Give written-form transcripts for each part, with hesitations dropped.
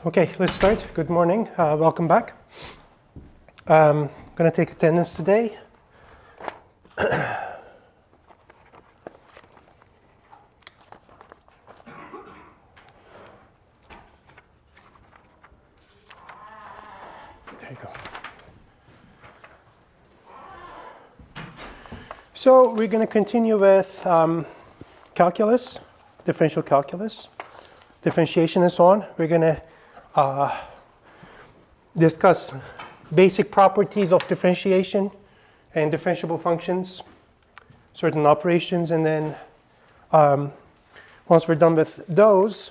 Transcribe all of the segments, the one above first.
Okay, let's start. Good morning. Welcome back. I'm going to take attendance today. There you go. So we're going to continue with calculus, differential calculus, differentiation and so on. We're going to discuss basic properties of differentiation and differentiable functions, certain operations, and then once we're done with those,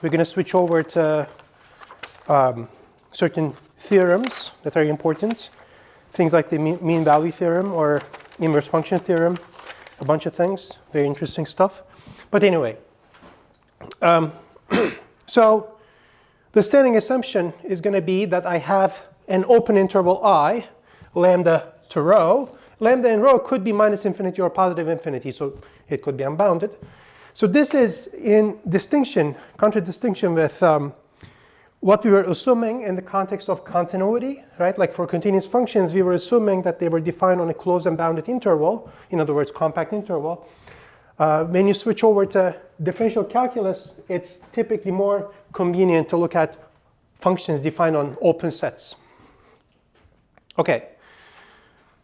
we're going to switch over to certain theorems that are important, things like the mean value theorem or inverse function theorem, a bunch of things, very interesting stuff. But anyway, so the standing assumption is going to be that I have an open interval I, lambda to rho. Lambda in rho could be minus infinity or positive infinity, so it could be unbounded. So this is in distinction, contradistinction with what we were assuming in the context of continuity, right? Like for continuous functions, we were assuming that they were defined on a closed and bounded interval, in other words, compact interval. When you switch over to differential calculus, it's typically more convenient to look at functions defined on open sets. Okay,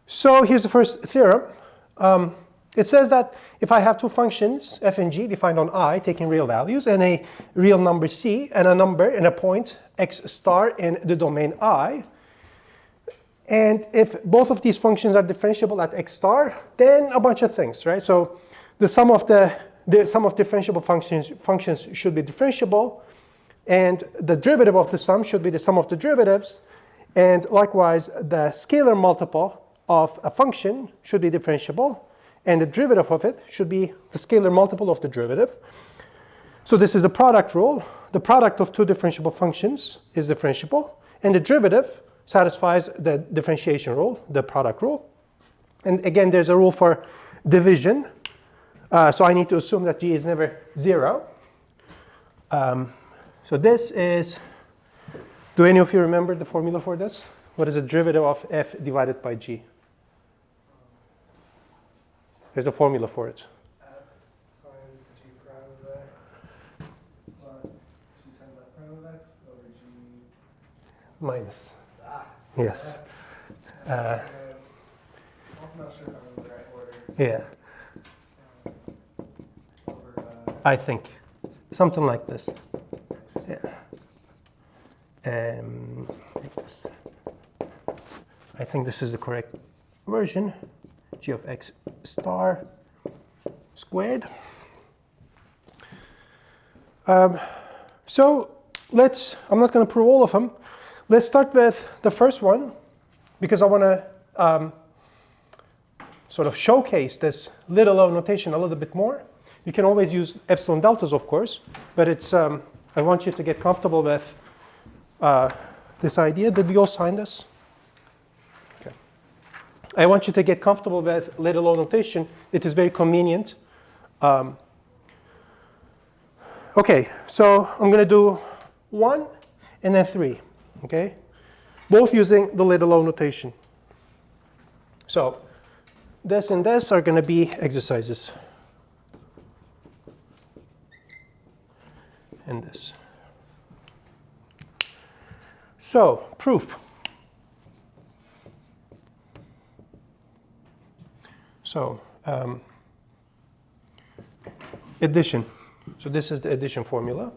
so here's the first theorem. It says that if I have two functions, f and g, defined on I, taking real values, and a real number c, and a number and a point x star in the domain I, and if both of these functions are differentiable at x star, then a bunch of things, right? So the sum of differentiable functions should be differentiable, and the derivative of the sum should be the sum of the derivatives, and likewise the scalar multiple of a function should be differentiable, and the derivative of it should be the scalar multiple of the derivative. So this is the product rule. The product of two differentiable functions is differentiable, and the derivative satisfies the differentiation rule, the product rule. And again, there's a rule for division. So I need to assume that g is never 0. So this is, do any of you remember the formula for this? What is the derivative of f divided by g? There's a formula for it. F times g prime of x plus g times f prime of x over g Minus. ah. Yes. I'm also not sure if I'm in the right order. Yeah, Over I think. Something like this. Yeah. Like this. I think this is the correct version. G of x star squared. So I'm not going to prove all of them. Let's start with the first one, because I want to sort of showcase this little o notation a little bit more. You can always use epsilon deltas, of course, but it's I want you to get comfortable with this idea. Did we all sign this? Okay. I want you to get comfortable with little o notation. It is very convenient. Okay, so I'm going to do 1 and then 3. Okay, both using the little o notation. So this and this are going to be exercises. And this. So, proof. So, addition. So this is the addition formula.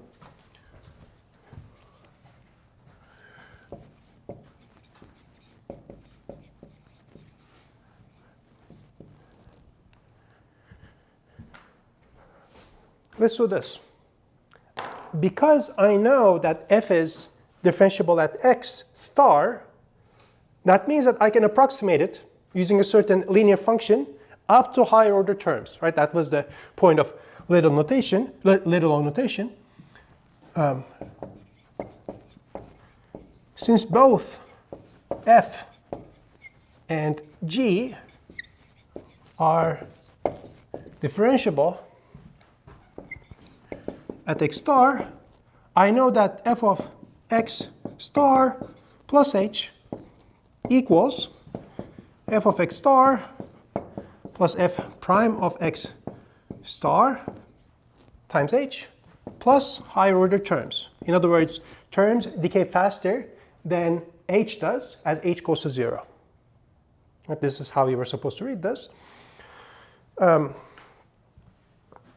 Let's do this. Because I know that f is differentiable at x star, that means that I can approximate it using a certain linear function up to higher order terms, right? That was the point of little notation, little o notation. Since both f and g are differentiable at x star, I know that f of x star plus h equals f of x star plus f prime of x star times h plus higher order terms. In other words, terms decay faster than h does as h goes to 0. This is how you were supposed to read this. And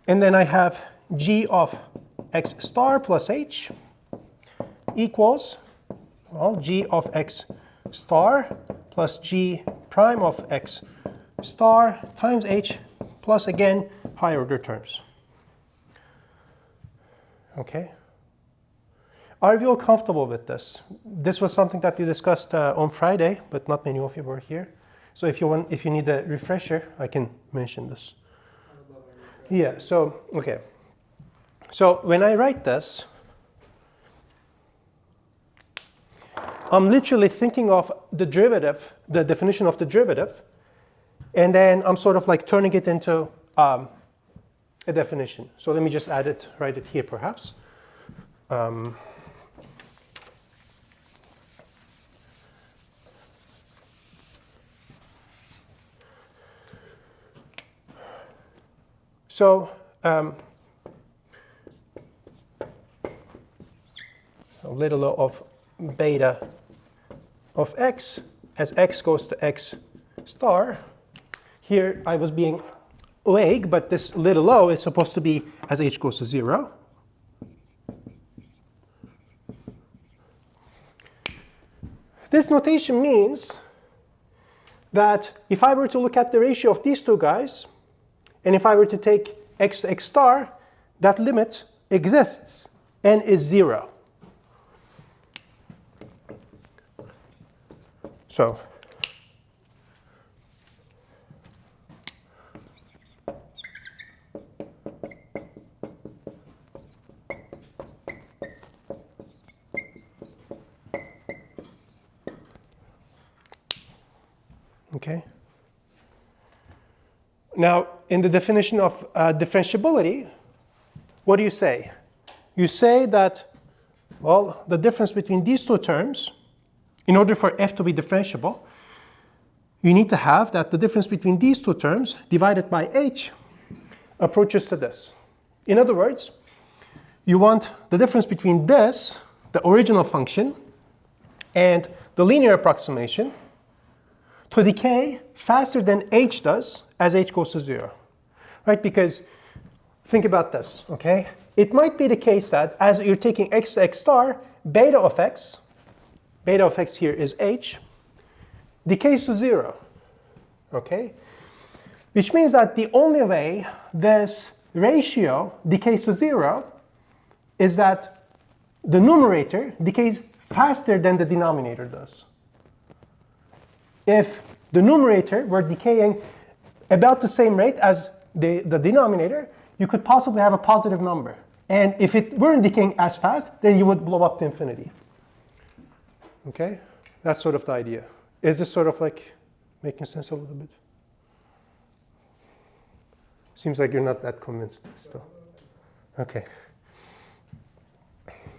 then I have g of x star plus h equals, well, g of x star plus g prime of x star times h plus, again, higher order terms. Okay? Are you all comfortable with this? This was something that we discussed on Friday, but not many of you were here. So if you need a refresher, I can mention this. Yeah, so, okay. So when I write this, I'm literally thinking of the derivative, the definition of the derivative, and then I'm sort of like turning it into a definition. So let me just write it here perhaps. So a little of beta of x as x goes to x star. Here I was being vague, but this little o is supposed to be as h goes to 0. This notation means that if I were to look at the ratio of these two guys, and if I were to take x to x star, that limit exists and is 0. So okay. Now, in the definition of differentiability, what do you say? You say that, well, the difference between these two terms, in order for f to be differentiable, you need to have that the difference between these two terms divided by h approaches to this. In other words, you want the difference between this, the original function, and the linear approximation to decay faster than h does as h goes to 0, right? Because think about this, okay? It might be the case that as you're taking x to x star, beta of x here is h, decays to 0, okay? Which means that the only way this ratio decays to 0 is that the numerator decays faster than the denominator does. If the numerator were decaying about the same rate as the denominator, you could possibly have a positive number. And if it weren't decaying as fast, then you would blow up to infinity. Okay? That's sort of the idea. Is this sort of like making sense a little bit? Seems like you're not that convinced still. Okay.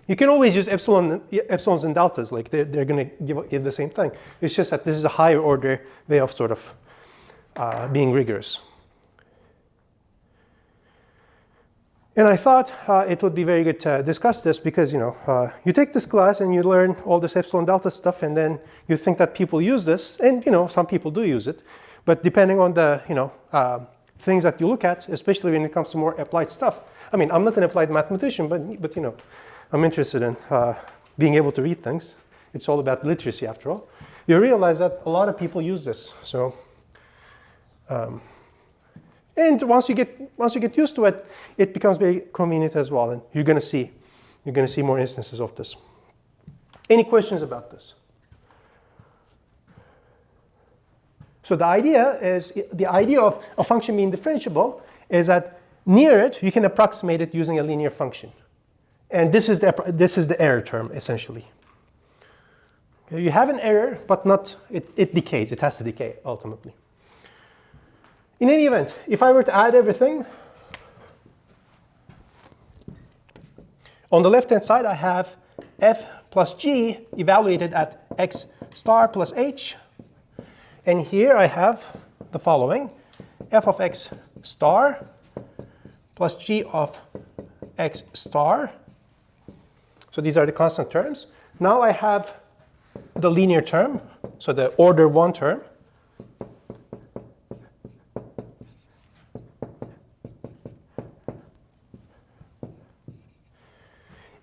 You can always use epsilons and deltas, like they're going to give the same thing. It's just that this is a higher order way of sort of being rigorous. And I thought it would be very good to discuss this because, you take this class and you learn all this epsilon delta stuff, and then you think that people use this, and, some people do use it. But depending on the, things that you look at, especially when it comes to more applied stuff. I mean, I'm not an applied mathematician, but I'm interested in being able to read things. It's all about literacy, after all. You realize that a lot of people use this. So, and once you get used to it, it becomes very convenient as well. And you're going to see more instances of this. Any questions about this? So the idea of a function being differentiable is that near it you can approximate it using a linear function. And this is the error term, essentially. Okay, you have an error, but it decays. It has to decay, ultimately. In any event, if I were to add everything, On the left-hand side, I have f plus g evaluated at x star plus h. And here I have the following: f of x star plus g of x star. So these are the constant terms. Now I have the linear term, so the order 1 term.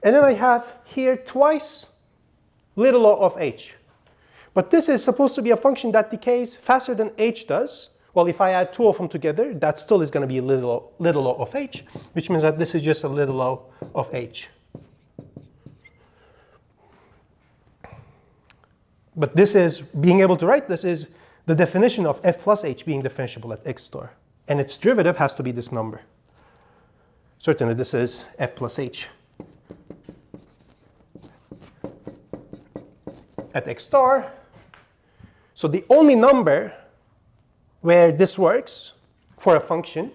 And then I have here twice little o of h. But this is supposed to be a function that decays faster than h does. Well, if I add 2 of them together, that still is going to be little o of h, which means that this is just a little o of h. But this is, being able to write this is the definition of f plus h being differentiable at x star. And its derivative has to be this number. Certainly this is f plus h at x star. So the only number where this works for a function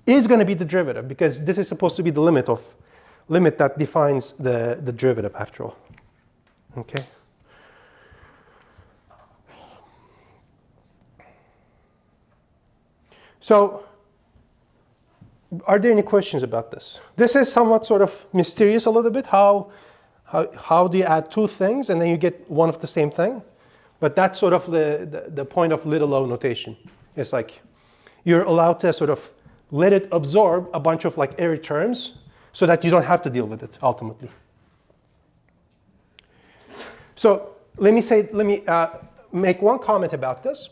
is going to be the derivative, because this is supposed to be the limit that defines the derivative after all. Okay. So are there any questions about this? This is somewhat sort of mysterious a little bit. How do you add two things and then you get one of the same thing? But that's sort of the point of little o notation. It's like you're allowed to sort of let it absorb a bunch of like array terms so that you don't have to deal with it ultimately. So let me make one comment about this.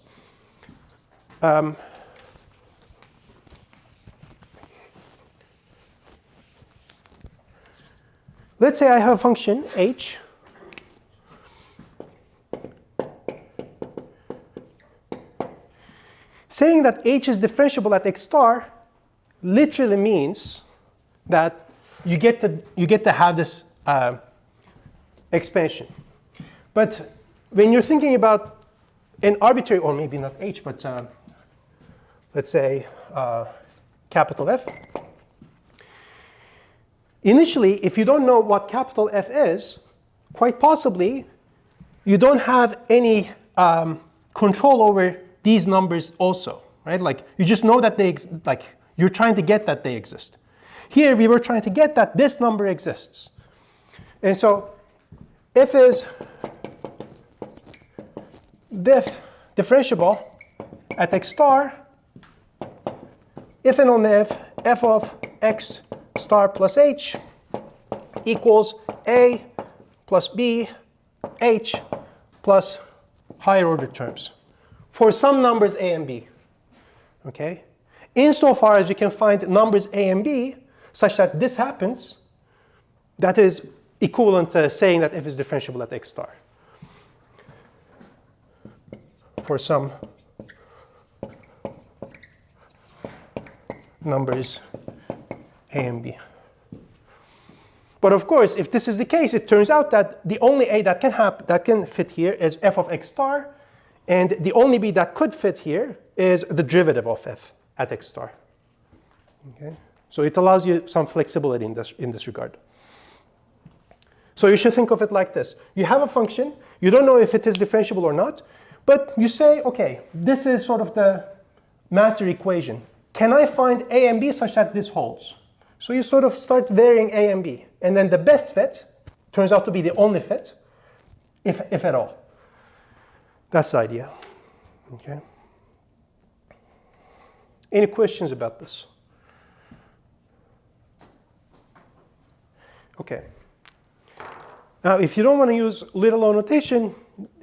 Let's say I have a function h saying that h is differentiable at x star literally means that you get to have this expansion. But when you're thinking about an arbitrary, or maybe not h, but let's say capital F. Initially, if you don't know what capital F is, quite possibly you don't have any control over these numbers also, right? Like you just know that they like you're trying to get that they exist. Here we were trying to get that this number exists. And so F is differentiable at x star if and only if f of x star plus h equals a plus b h plus higher order terms for some numbers a and b. Okay? Insofar as you can find numbers a and b such that this happens, that is equivalent to saying that f is differentiable at x star for some numbers a and b. But of course, if this is the case, it turns out that the only a that can fit here is f of x star, and the only b that could fit here is the derivative of f at x star. Okay? So it allows you some flexibility in this regard. So you should think of it like this. You have a function, you don't know if it is differentiable or not, but you say, okay, this is sort of the master equation. Can I find a and b such that this holds? So you sort of start varying a and b. And then the best fit turns out to be the only fit, if at all. That's the idea. Okay. Any questions about this? Okay. Now, if you don't want to use little o notation,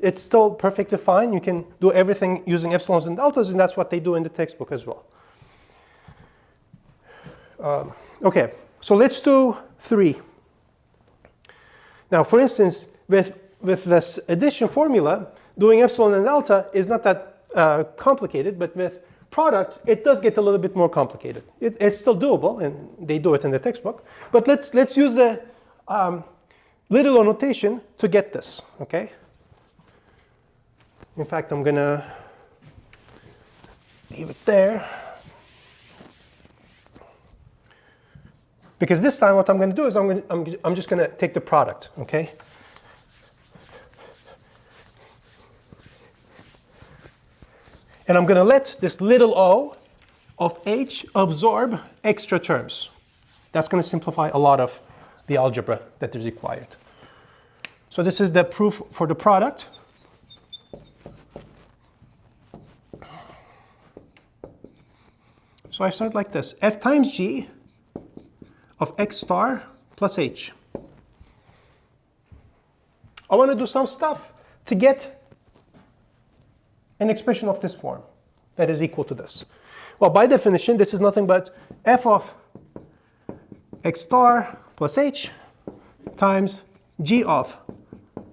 it's still perfectly fine. You can do everything using epsilons and deltas, and that's what they do in the textbook as well. Okay, so let's do 3. Now, for instance, with this addition formula, doing epsilon and delta is not that complicated, but with products, it does get a little bit more complicated. It's still doable, and they do it in the textbook. But let's use the little o notation to get this, okay? In fact, I'm going to leave it there. Because this time what I'm going to do is I'm just going to take the product, okay? And I'm going to let this little o of h absorb extra terms. That's going to simplify a lot of the algebra that is required. So this is the proof for the product. So I start like this. F times g of x star plus h. I want to do some stuff to get an expression of this form that is equal to this. Well, by definition, this is nothing but f of x star plus h times g of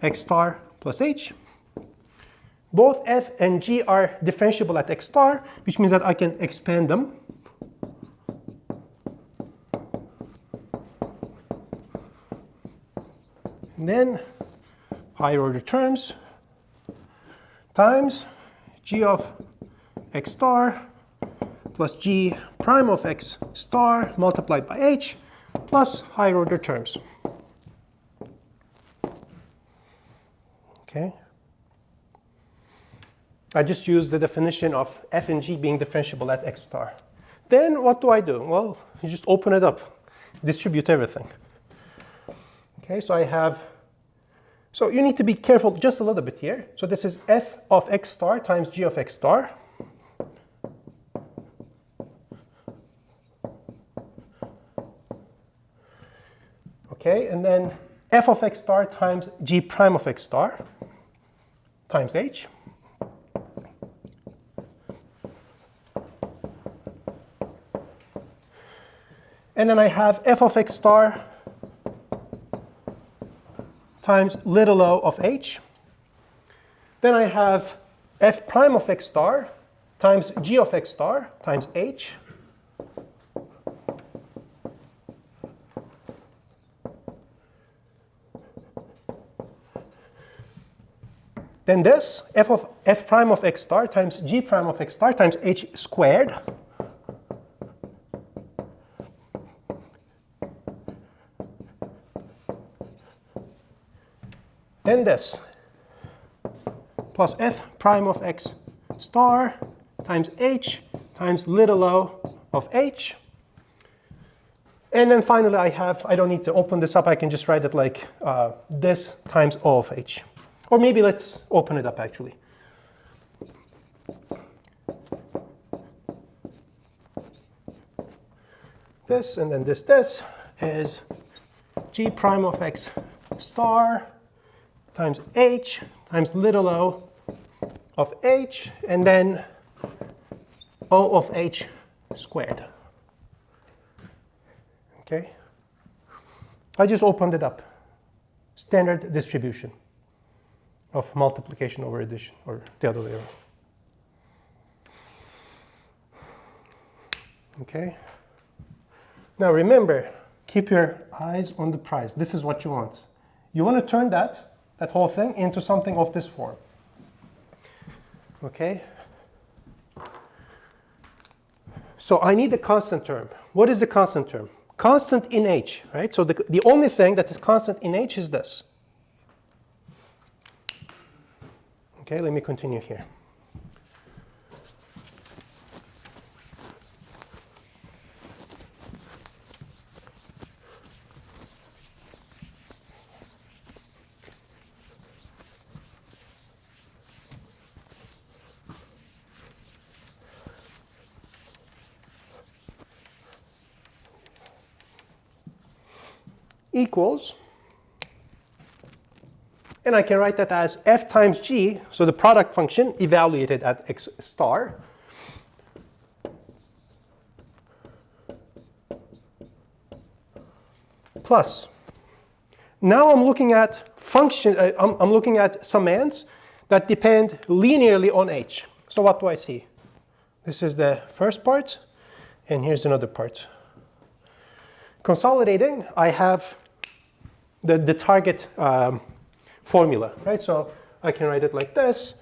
x star plus h. Both f and g are differentiable at x star, which means that I can expand them. And then higher order terms times g of x star plus g prime of x star multiplied by h plus higher order terms. Okay. I just used the definition of f and g being differentiable at x star. Then what do? Well, you just open it up, distribute everything. Okay, so I have, so you need to be careful just a little bit here. So this is f of x star times g of x star. Okay, and then f of x star times g prime of x star times h. And then I have f of x star times little o of h. Then I have f prime of x star times g of x star times h. Then this, f prime of x star times g prime of x star times h squared. Then this, plus f prime of x star times h times little o of h. And then finally I don't need to open this up, I can just write it like this times o of h. Or maybe let's open it up actually. This and then this is g prime of x star times h times little o of h, and then o of h squared. Okay? I just opened it up. Standard distribution of multiplication over addition, or the other way around. Okay? Now remember, keep your eyes on the prize. This is what you want. You want to turn that whole thing into something of this form. Okay? So I need a constant term. What is the constant term? Constant in h, right? So the only thing that is constant in h is this. Okay, let me continue here. Equals, and I can write that as f times g, so the product function evaluated at x star, plus. Now I'm looking at function. I'm looking at summands that depend linearly on h. So what do I see? This is the first part, and here's another part. Consolidating, I have the target formula, right? So I can write it like this: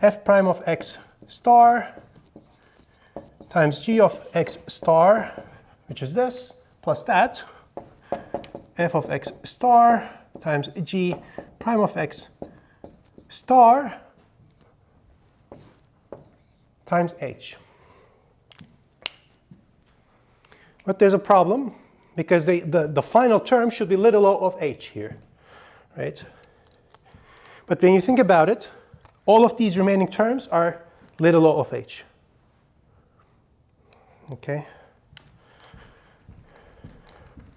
f prime of x star times g of x star, which is this, plus that, f of x star times g prime of x star times h. But there's a problem, because the final term should be little o of h here, right? But when you think about it, all of these remaining terms are little o of h. Okay?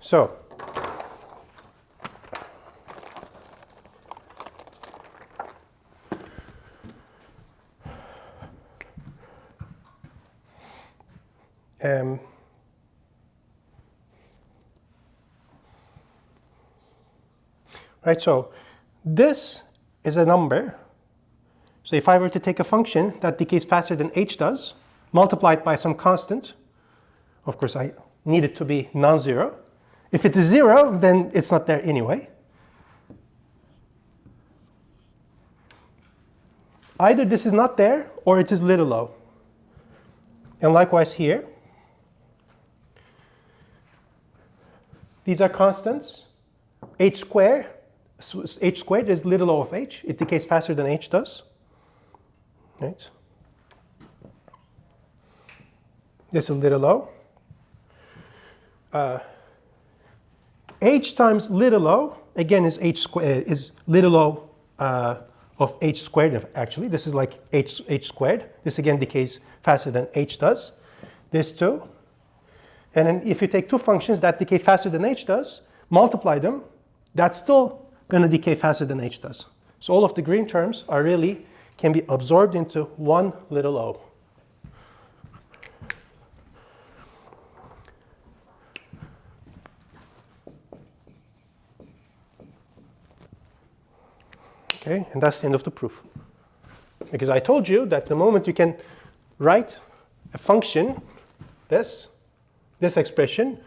So, right, so this is a number. So if I were to take a function that decays faster than h does, multiply it by some constant, of course I need it to be non-zero. If it is 0, then it's not there anyway. Either this is not there, or it is little o. And likewise here. These are constants. H squared is little o of h. It decays faster than h does. Right? This is little o. H times little o, again, is little o of h squared, actually. This is like h squared. This again decays faster than h does. This too. And then if you take two functions that decay faster than h does, multiply them, that's still going to decay faster than h does. So all of the green terms are really can be absorbed into one little o. Okay, and that's the end of the proof. Because I told you that the moment you can write a function, this expression,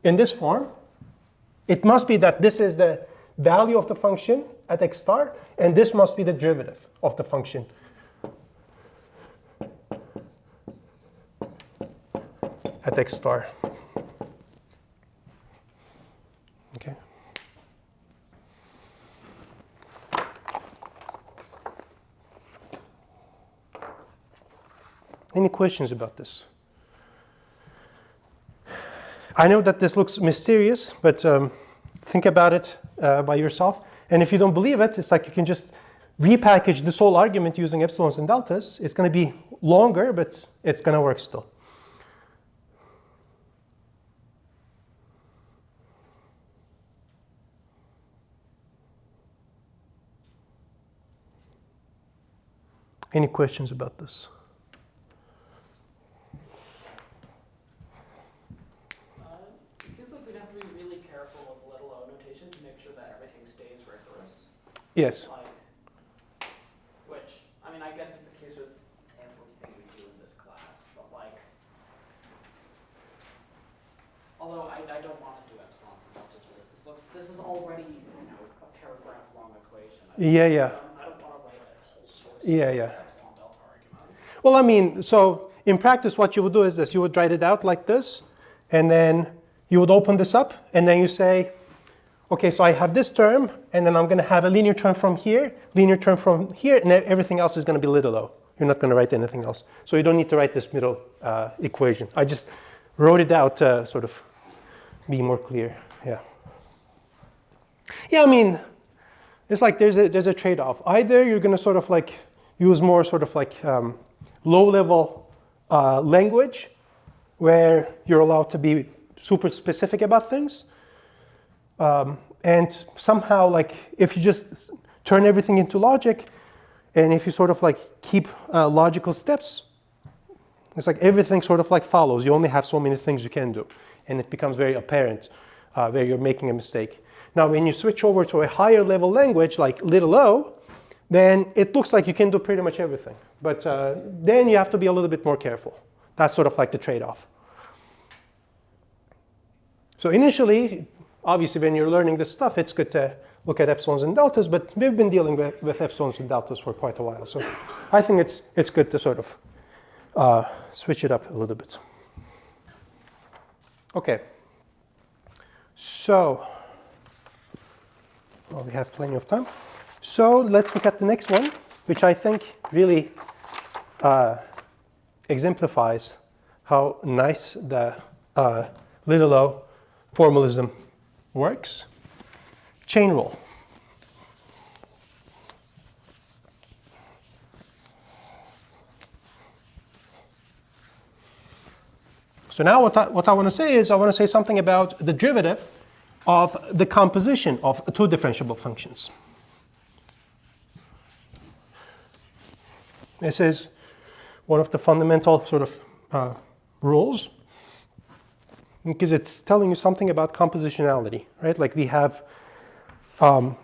in this form, it must be that this is the value of the function at x star, and this must be the derivative of the function at x star. Okay. Any questions about this? I know that this looks mysterious, but think about it by yourself. And if you don't believe it, it's like you can just repackage this whole argument using epsilons and deltas. It's going to be longer, but it's going to work still. Any questions about this? Yes. Like, which, I mean, I guess it's the case with everything we do in this class, but like, although I don't want to do epsilons and deltas for this. This is already, a paragraph long equation. I don't want to write a whole source of epsilon delta arguments. Well, I mean, so in practice, what you would do is this. You would write it out like this, and then you would open this up, and then you say, okay, so I have this term, and then I'm going to have a linear term from here, and everything else is going to be little o. You're not going to write anything else. So you don't need to write this middle equation. I just wrote it out to sort of be more clear. Yeah. Yeah, I mean, it's like there's a trade-off. Either you're going to sort of like use more sort of like low-level language, where you're allowed to be super specific about things. And somehow, like, if you just turn everything into logic, and if you sort of like keep logical steps, it's like everything sort of like follows. You only have so many things you can do, and it becomes very apparent where you're making a mistake. Now, when you switch over to a higher level language like little o, then it looks like you can do pretty much everything. But then you have to be a little bit more careful. That's sort of like the trade-off. So initially, obviously, when you're learning this stuff, it's good to look at epsilons and deltas, but we've been dealing with epsilons and deltas for quite a while. So I think it's good to sort of switch it up a little bit. Okay. So, well, we have plenty of time. So let's look at the next one, which I think really exemplifies how nice the little o formalism works. Chain rule. So now what I want to say is I want to say something about the derivative of the composition of two differentiable functions. This is one of the fundamental sort of rules, because it's telling you something about compositionality, right? Like we have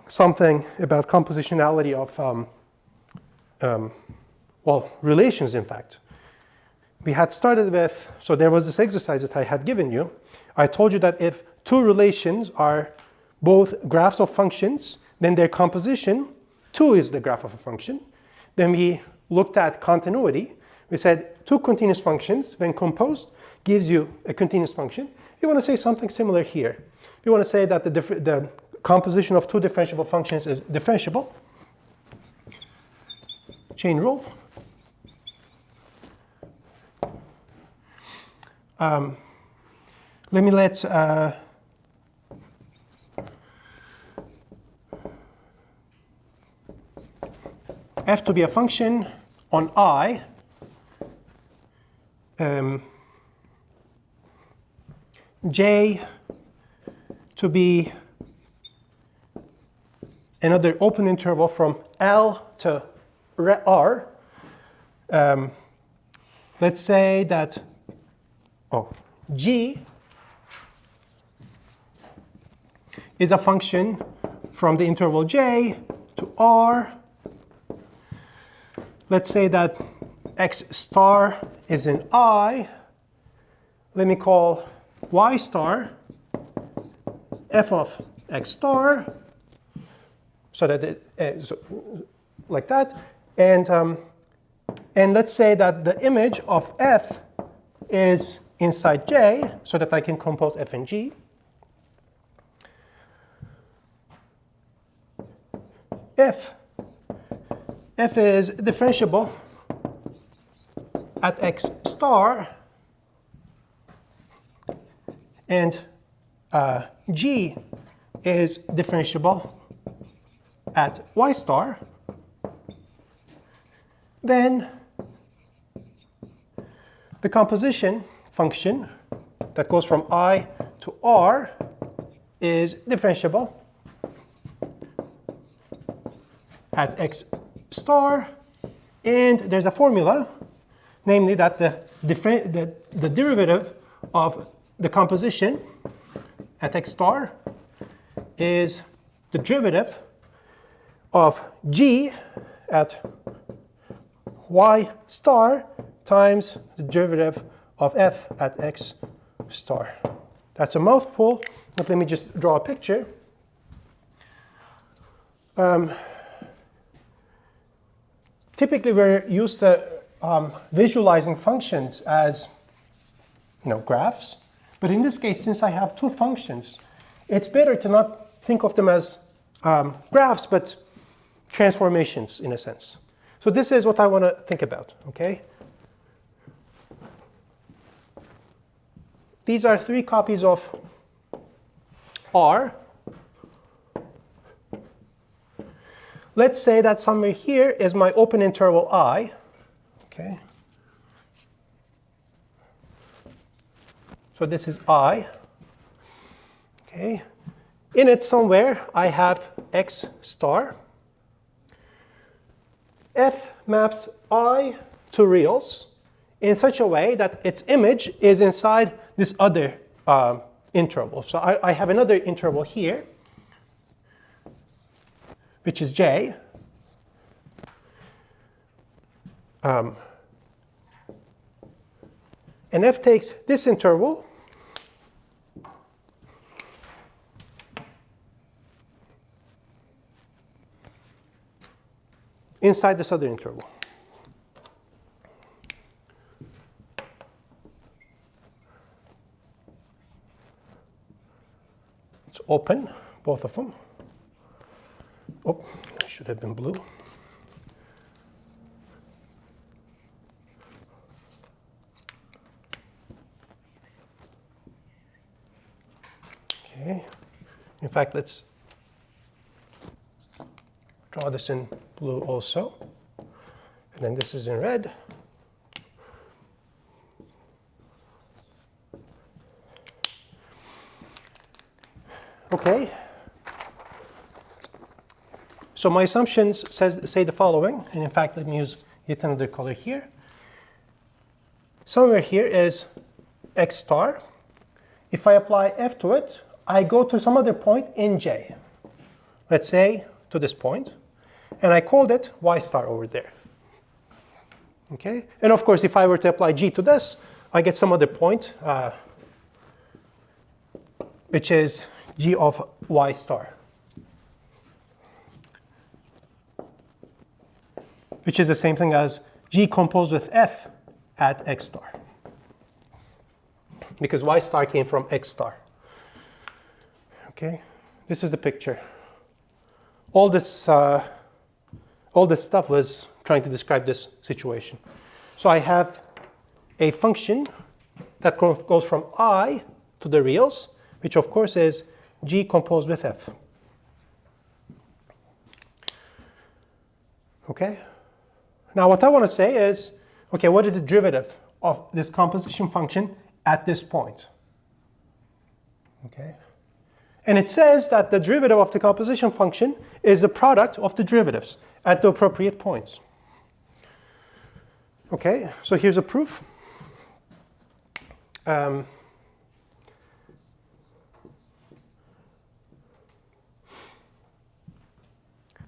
something about compositionality of, well, relations, in fact. We had started with, so there was this exercise that I had given you. I told you that if two relations are both graphs of functions, then their composition, 2 is the graph of a function. Then we looked at continuity. We said two continuous functions, when composed, gives you a continuous function. We want to say something similar here. We want to say that the composition of two differentiable functions is differentiable. Chain rule. Let f to be a function on I, j to be another open interval from L to R. Let's say that g is a function from the interval j to R. Let's say that x star is in I. Let me call y star f of x star, so that it like that. And let's say that the image of f is inside J, so that I can compose f and g. If f is differentiable at x star, and g is differentiable at y star, then the composition function that goes from I to R is differentiable at x star, and there's a formula, namely that the derivative of the composition at x star is the derivative of g at y star times the derivative of f at x star. That's a mouthful, but let me just draw a picture. Typically, we're used to visualizing functions as graphs. But in this case, since I have two functions, it's better to not think of them as graphs, but transformations in a sense. So this is what I want to think about, okay? These are 3 copies of R. Let's say that somewhere here is my open interval I, okay? So this is I, okay? In it somewhere, I have x star. F maps I to reals in such a way that its image is inside this other interval. So I have another interval here, which is j. And f takes this interval inside this other interval. Let's open both of them. Oh, it should have been blue. Okay. In fact, let's draw this in blue also. And then this is in red. Okay. So my assumptions say the following. And in fact, let me use yet another color here. Somewhere here is x star. If I apply f to it, I go to some other point in J. Let's say to this point. And I called it y star over there. Okay? And of course, if I were to apply g to this, I get some other point, which is g of y star, which is the same thing as g composed with f at x star, because y star came from x star. Okay, this is the picture. All this stuff was trying to describe this situation. So I have a function that goes from I to the reals, which of course is g composed with f. Okay? Now what I want to say is, okay, what is the derivative of this composition function at this point? Okay? And it says that the derivative of the composition function is the product of the derivatives at the appropriate points. Okay, so here's a proof.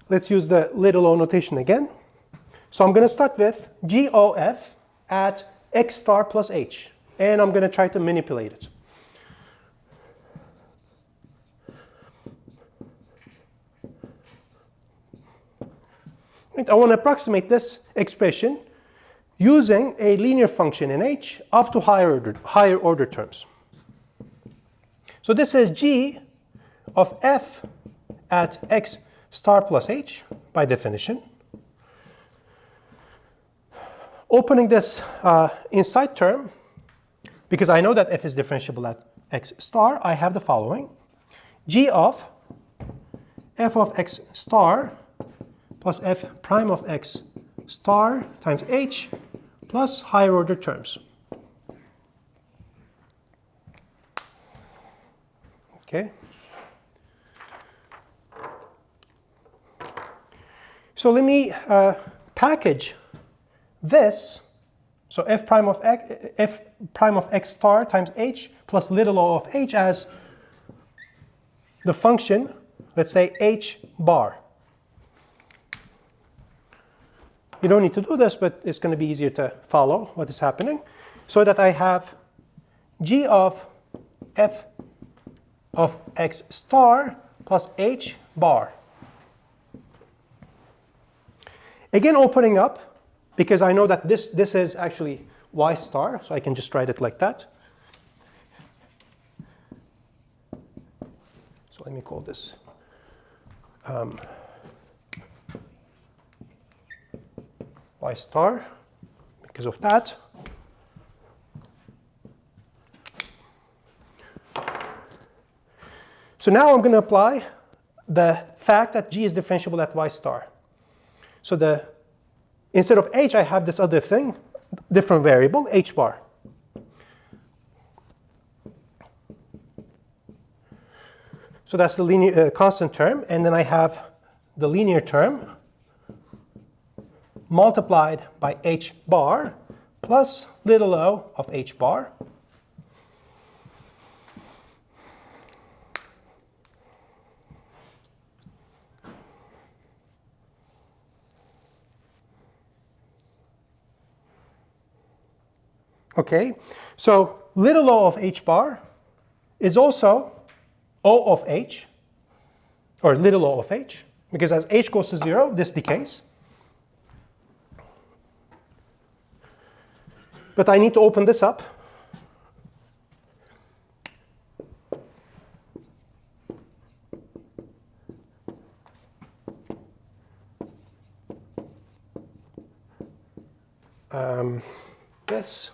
Let's use the little o notation again. So I'm going to start with g of f at x star plus h. And I'm going to try to manipulate it. And I want to approximate this expression using a linear function in h up to higher order terms. So this is g of f at x star plus h by definition. Opening this inside term, because I know that f is differentiable at x star, I have the following. G of f of x star plus f prime of x star times h plus higher order terms. Okay. So let me package this. So f prime of x star times h plus little o of h as the function, let's say h bar. You don't need to do this, but it's going to be easier to follow what is happening. So that I have g of f of x star plus h bar. Again, opening up, because I know that this is actually y star, so I can just write it like that. So let me call this y star because of that. So now I'm going to apply the fact that g is differentiable at y star. So instead of h, I have this other thing, different variable, h bar. So that's the linear constant term, and then I have the linear term multiplied by h bar plus little o of h bar. Okay, so little o of h bar is also o of h, or little o of h, because as h goes to 0, this decays. But I need to open this up. this.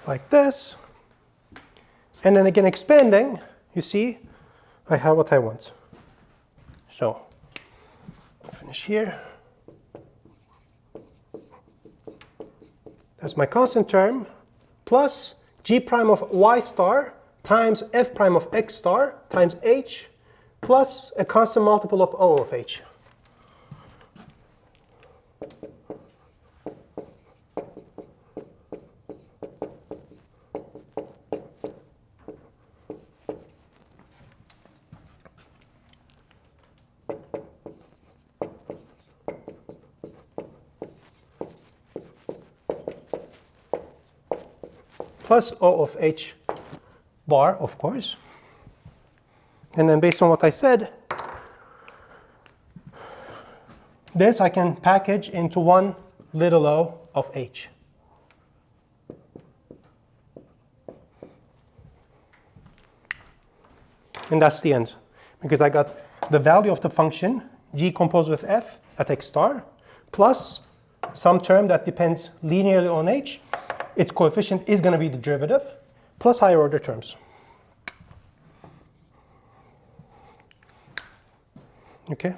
Like this. And then again expanding, you see, I have what I want. So, I'll finish here. That's my constant term, plus g prime of y star times f prime of x star times h, plus a constant multiple of O of h. Plus O of h bar, of course. And then based on what I said, this I can package into one little o of h. And that's the end, because I got the value of the function, g composed with f at x star, plus some term that depends linearly on h. Its coefficient is going to be the derivative, plus higher order terms. Okay?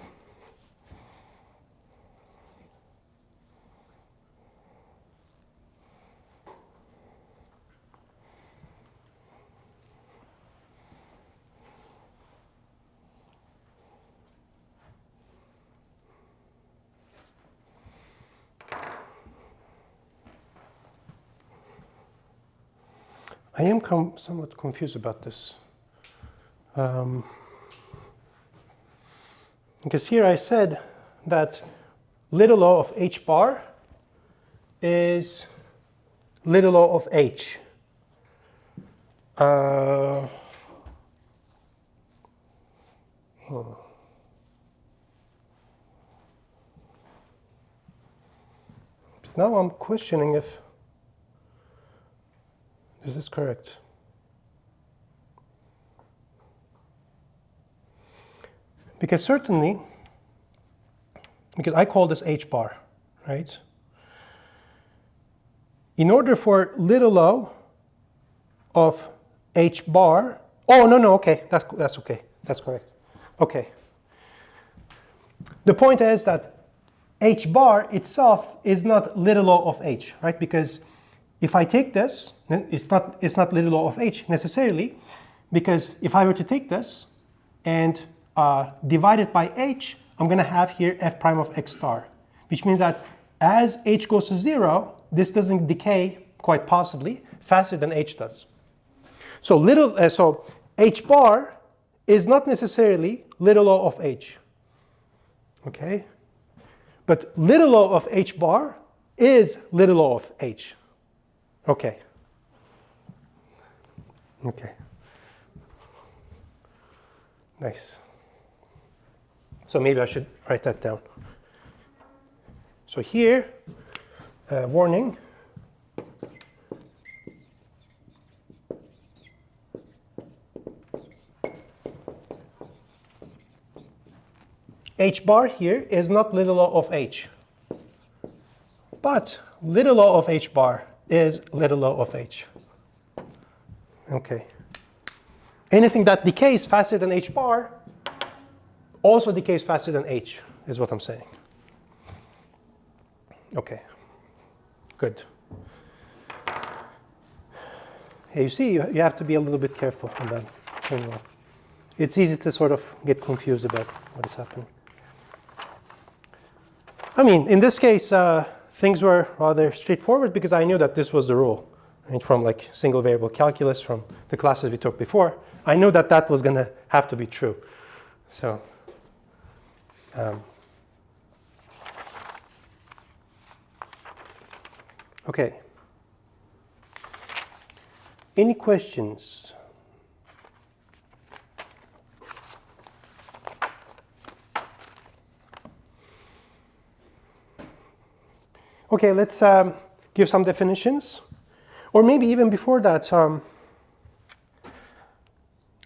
I am somewhat confused about this. Because here I said that little o of h bar is little o of h. Now I'm questioning if this is correct. Because certainly, because I call this h bar, right? In order for little o of h bar, oh, no, okay, that's okay, that's correct. Okay. The point is that h bar itself is not little o of h, right? Because if I take this, it's not little o of h necessarily, because if I were to take this and divide it by h, I'm going to have here f prime of x star, which means that as h goes to 0, this doesn't decay, quite possibly, faster than h does. So so h bar is not necessarily little o of h, okay? But little o of h bar is little o of h. Okay. Okay. Nice. So maybe I should write that down. So here, warning. H bar here is not little o of h. But little o of h bar is little o of h. Okay. Anything that decays faster than h bar also decays faster than h, is what I'm saying. Okay. Good. Hey, you see, you have to be a little bit careful on that. Anyway, it's easy to sort of get confused about what is happening. I mean, in this case, things were rather straightforward because I knew that this was the rule. Right? From like single variable calculus from the classes we took before, I knew that that was going to have to be true. So, okay. Any questions? Okay, let's give some definitions. Or maybe even before that,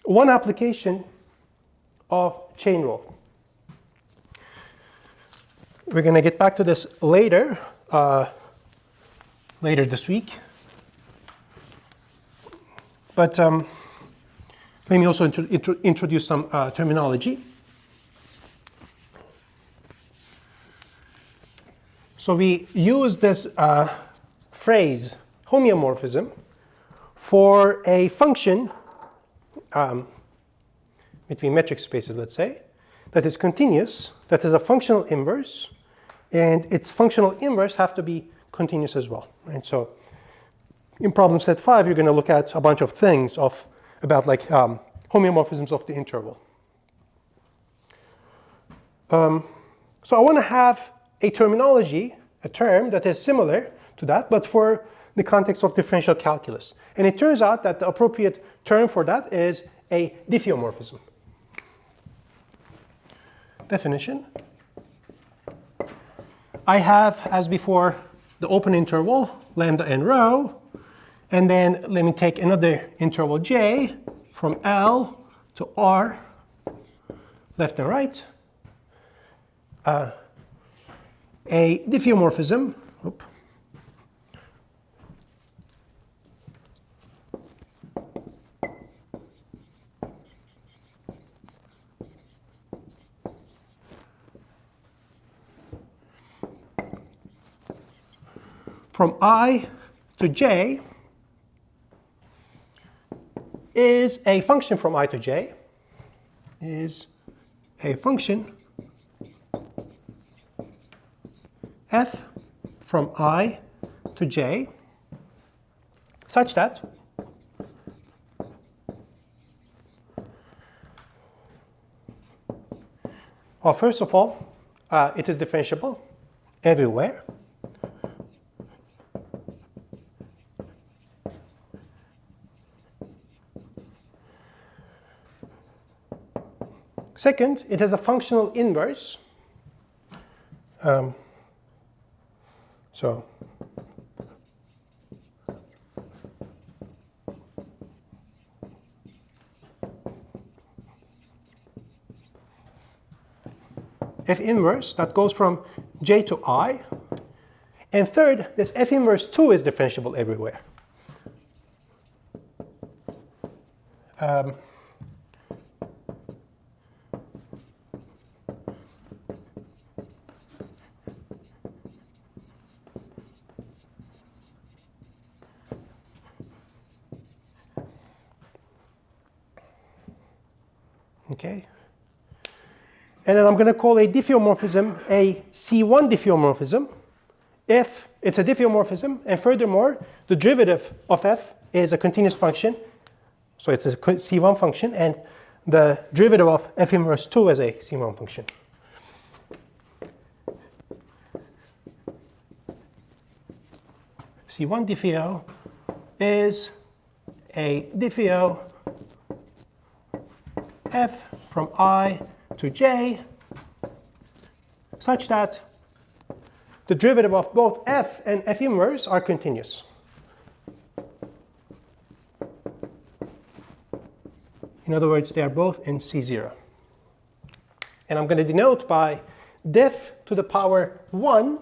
one application of chain rule. We're going to get back to this later, later this week. But let me also introduce some terminology. So we use this phrase, homeomorphism, for a function between metric spaces, let's say, that is continuous, that is a functional inverse, and its functional inverse have to be continuous as well. Right? So in problem set 5, you're going to look at a bunch of things about like homeomorphisms of the interval. So I want to have a terminology, a term that is similar to that, but for the context of differential calculus. And it turns out that the appropriate term for that is a diffeomorphism. Definition. I have, as before, the open interval, lambda and rho, and then let me take another interval j from L to R, left and right. A diffeomorphism, from I to j is a function from I to j, is a function f from I to j such that well, first of all, it is differentiable everywhere. Second, it has a functional inverse. So F inverse that goes from j to I. And third, this F inverse 2 is differentiable everywhere. Okay. And then I'm going to call a diffeomorphism a C1 diffeomorphism if it's a diffeomorphism, and furthermore, the derivative of f is a continuous function, so it's a C1 function, and the derivative of f inverse 2 is a C1 function. C1 diffeo is a diffeo f from I to j such that the derivative of both f and f inverse are continuous. In other words, they are both in C0. And I'm going to denote by diff to the power 1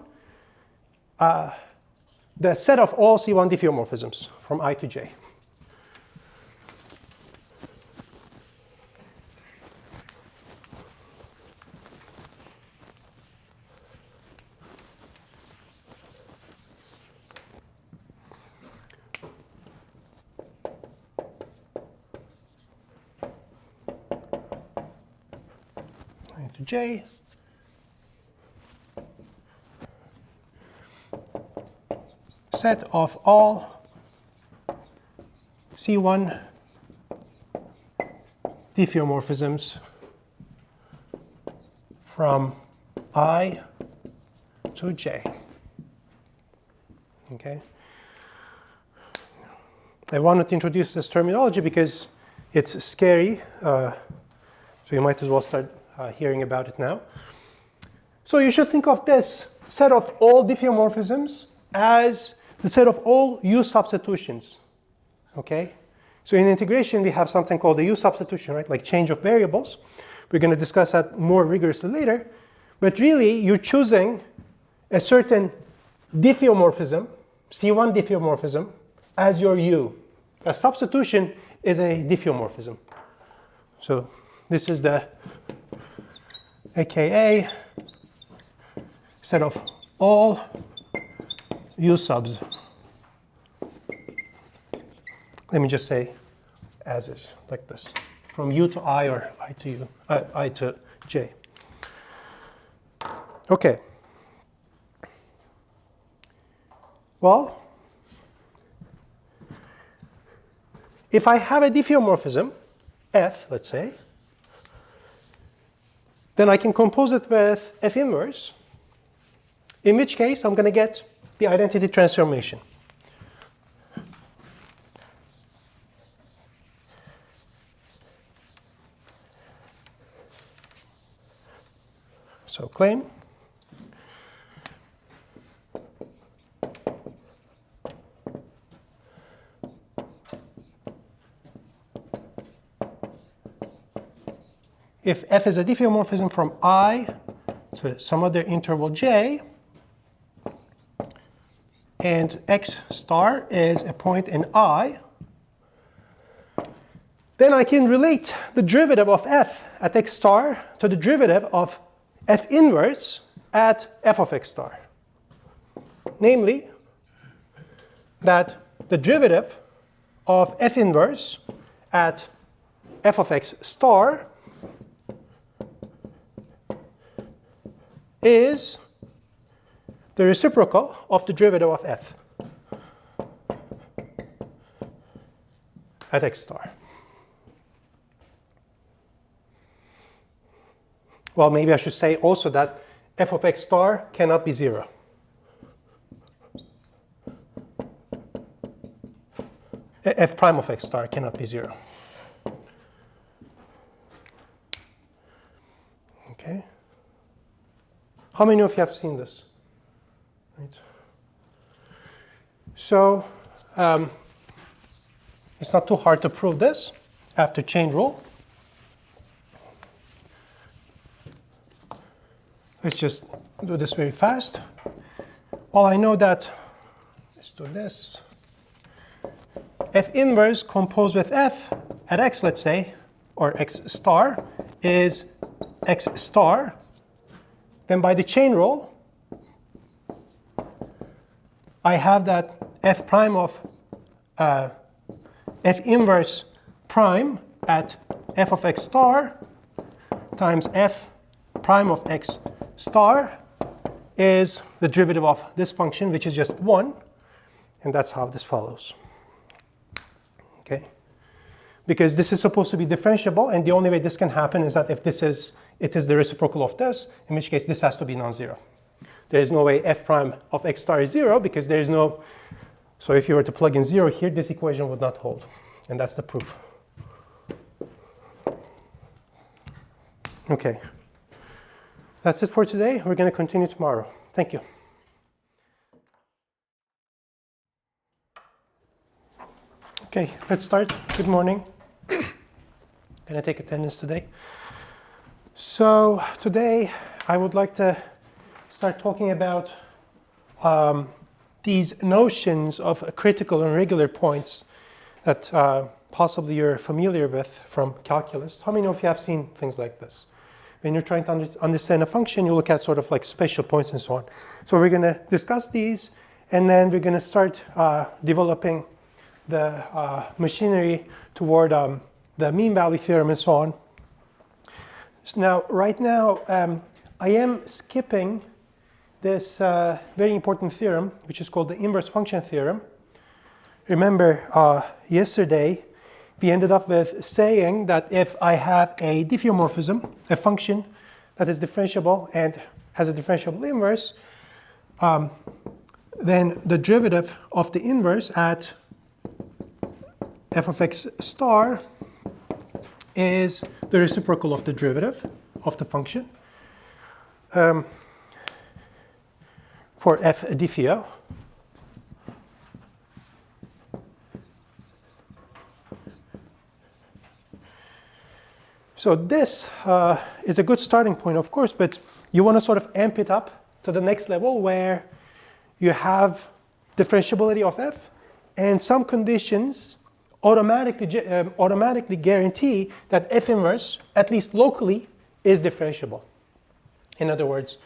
the set of all C1 diffeomorphisms from I to j. To j. Set of all C1 diffeomorphisms from I to j. Okay. I wanted to introduce this terminology because it's scary, so you might as well start hearing about it now. So you should think of this set of all diffeomorphisms as the set of all U substitutions. Okay? So in integration, we have something called the U substitution, right? Like change of variables. We're going to discuss that more rigorously later. But really, you're choosing a certain diffeomorphism, C1 diffeomorphism, as your U. A substitution is a diffeomorphism. So this is the AKA set of all U subs. Let me just say as is, like this. From U to I or I to U, I to J. Okay. Well, if I have a diffeomorphism, F, let's say, then I can compose it with F inverse, in which case I'm going to get the identity transformation. So claim. If F is a diffeomorphism from I to some other interval J, and X star is a point in I, then I can relate the derivative of F at X star to the derivative of F inverse at F of X star. Namely, that the derivative of F inverse at F of X star is the reciprocal of the derivative of F at X star. Well, maybe I should say also that F of X star cannot be 0. F prime of X star cannot be 0. Okay. How many of you have seen this? Right. So it's not too hard to prove this after chain rule. Let's just do this very fast. Well, I know that, let's do this. F inverse composed with F at X, let's say, or X star, is X star. Then by the chain rule, I have that F prime of F inverse prime at F of X star times F prime of X star is the derivative of this function, which is just 1. And that's how this follows. Okay? Because this is supposed to be differentiable, and the only way this can happen is that if it is the reciprocal of this, in which case this has to be non-zero. There is no way F prime of X star is 0, because there is no, so if you were to plug in 0 here, this equation would not hold. And that's the proof. Okay. That's it for today. We're going to continue tomorrow. Thank you. Okay, let's start. Good morning. Going to take attendance today. So today I would like to start talking about these notions of critical and regular points that possibly you're familiar with from calculus. How many of you have seen things like this? When you're trying to understand a function, you look at sort of like special points and so on. So we're going to discuss these, and then we're going to start developing the machinery toward the mean value theorem and so on. So now, right now, I am skipping this very important theorem, which is called the inverse function theorem. Remember, yesterday, we ended up with saying that if I have a diffeomorphism, a function that is differentiable and has a differentiable inverse, then the derivative of the inverse at f of x star is the reciprocal of the derivative of the function for f diffeo. So this is a good starting point, of course, but you want to sort of amp it up to the next level where you have differentiability of f, and some conditions automatically guarantee that f inverse, at least locally, is differentiable. In other words,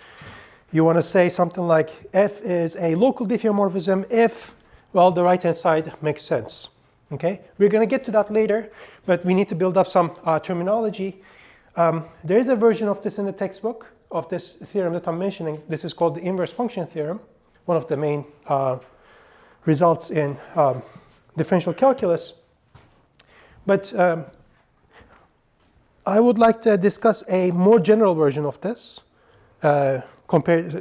you want to say something like f is a local diffeomorphism if, well, the right-hand side makes sense. Okay, we're going to get to that later, but we need to build up some terminology. There is a version of this in the textbook of this theorem that I'm mentioning. This is called the inverse function theorem, one of the main results in differential calculus. But I would like to discuss a more general version of this, compared to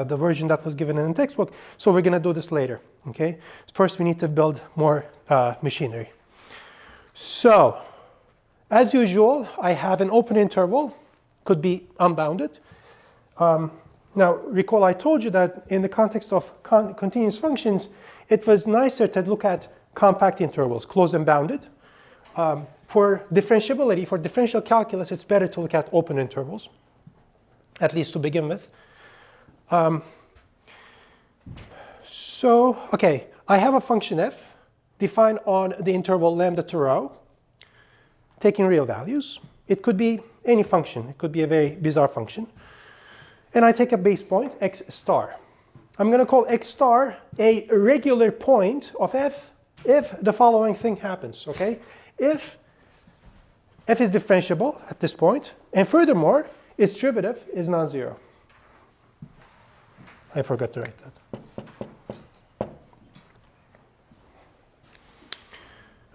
the version that was given in the textbook. So we're going to do this later. Okay. First, we need to build more machinery. So, as usual, I have an open interval, could be unbounded. Now, recall I told you that in the context of continuous functions, it was nicer to look at compact intervals, closed and bounded. For differentiability, for differential calculus, it's better to look at open intervals, at least to begin with. So, okay, I have a function f defined on the interval lambda to rho, taking real values. It could be any function. It could be a very bizarre function. And I take a base point, x star. I'm going to call x star a regular point of f if the following thing happens, okay? If f is differentiable at this point, and furthermore, its derivative is non-zero. I forgot to write that.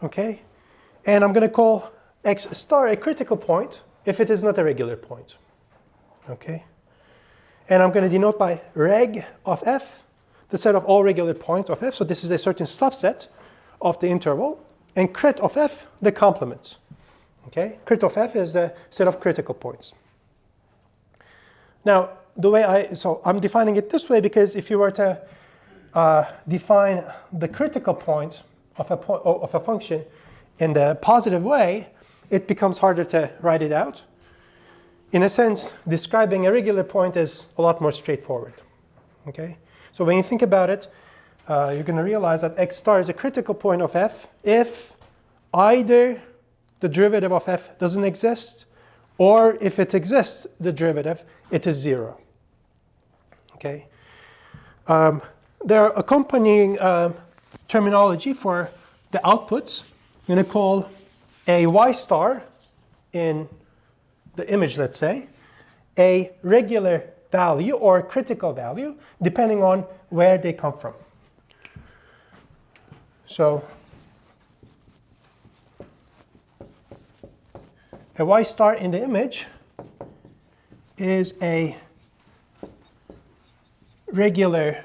Okay, and I'm going to call x star a critical point if it is not a regular point. Okay, and I'm going to denote by reg of f the set of all regular points of f. So this is a certain subset of the interval, and crit of f the complement. Okay, crit of f is the set of critical points. Now, the way so I'm defining it this way because if you were to define the critical point of a function in the positive way, it becomes harder to write it out. In a sense, describing a regular point is a lot more straightforward. Okay, so when you think about it, you're going to realize that x star is a critical point of f if either the derivative of f doesn't exist, or if it exists, the derivative, it is zero. Okay. There are accompanying terminology for the outputs. I'm going to call a y star in the image, let's say, a regular value or critical value, depending on where they come from. So a y star in the image is a regular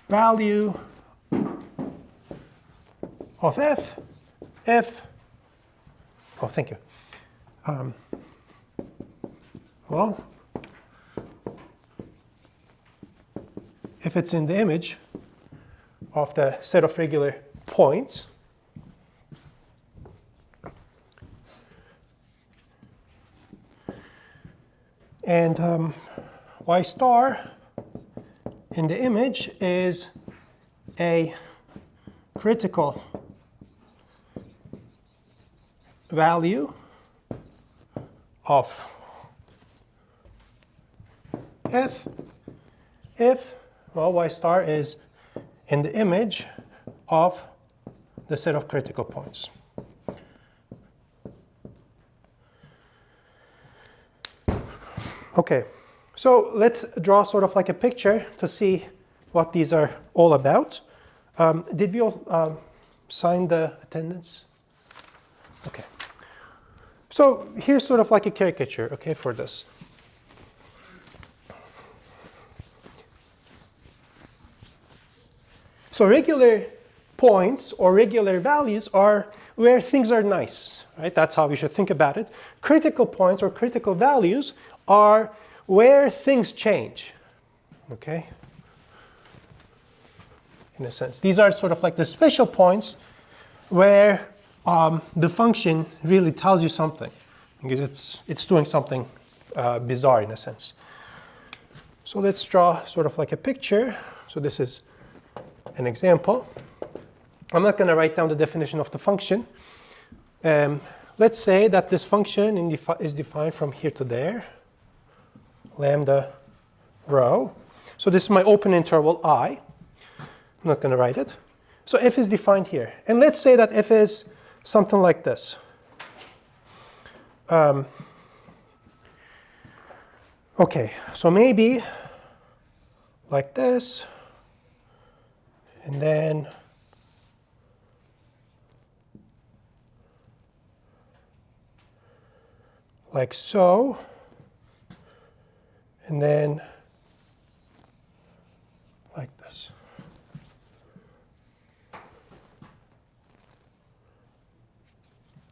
value of f if, oh, thank you. Well, if it's in the image of the set of regular points, and y star in the image is a critical value of f if, well, y star is in the image of the set of critical points. Okay, so let's draw sort of like a picture to see what these are all about. Did we all sign the attendance? Okay. So here's sort of like a caricature, okay, for this. So regular points or regular values are where things are nice, right? That's how we should think about it. Critical points or critical values are where things change, okay? In a sense, these are sort of like the special points where the function really tells you something, because it's doing something bizarre in a sense. So let's draw sort of like a picture. So this is an example. I'm not going to write down the definition of the function. Let's say that this function is defined from here to there, lambda rho. So this is my open interval I. I'm not going to write it. So f is defined here. And let's say that f is something like this. Okay, so maybe like this, and then like so, and then like this.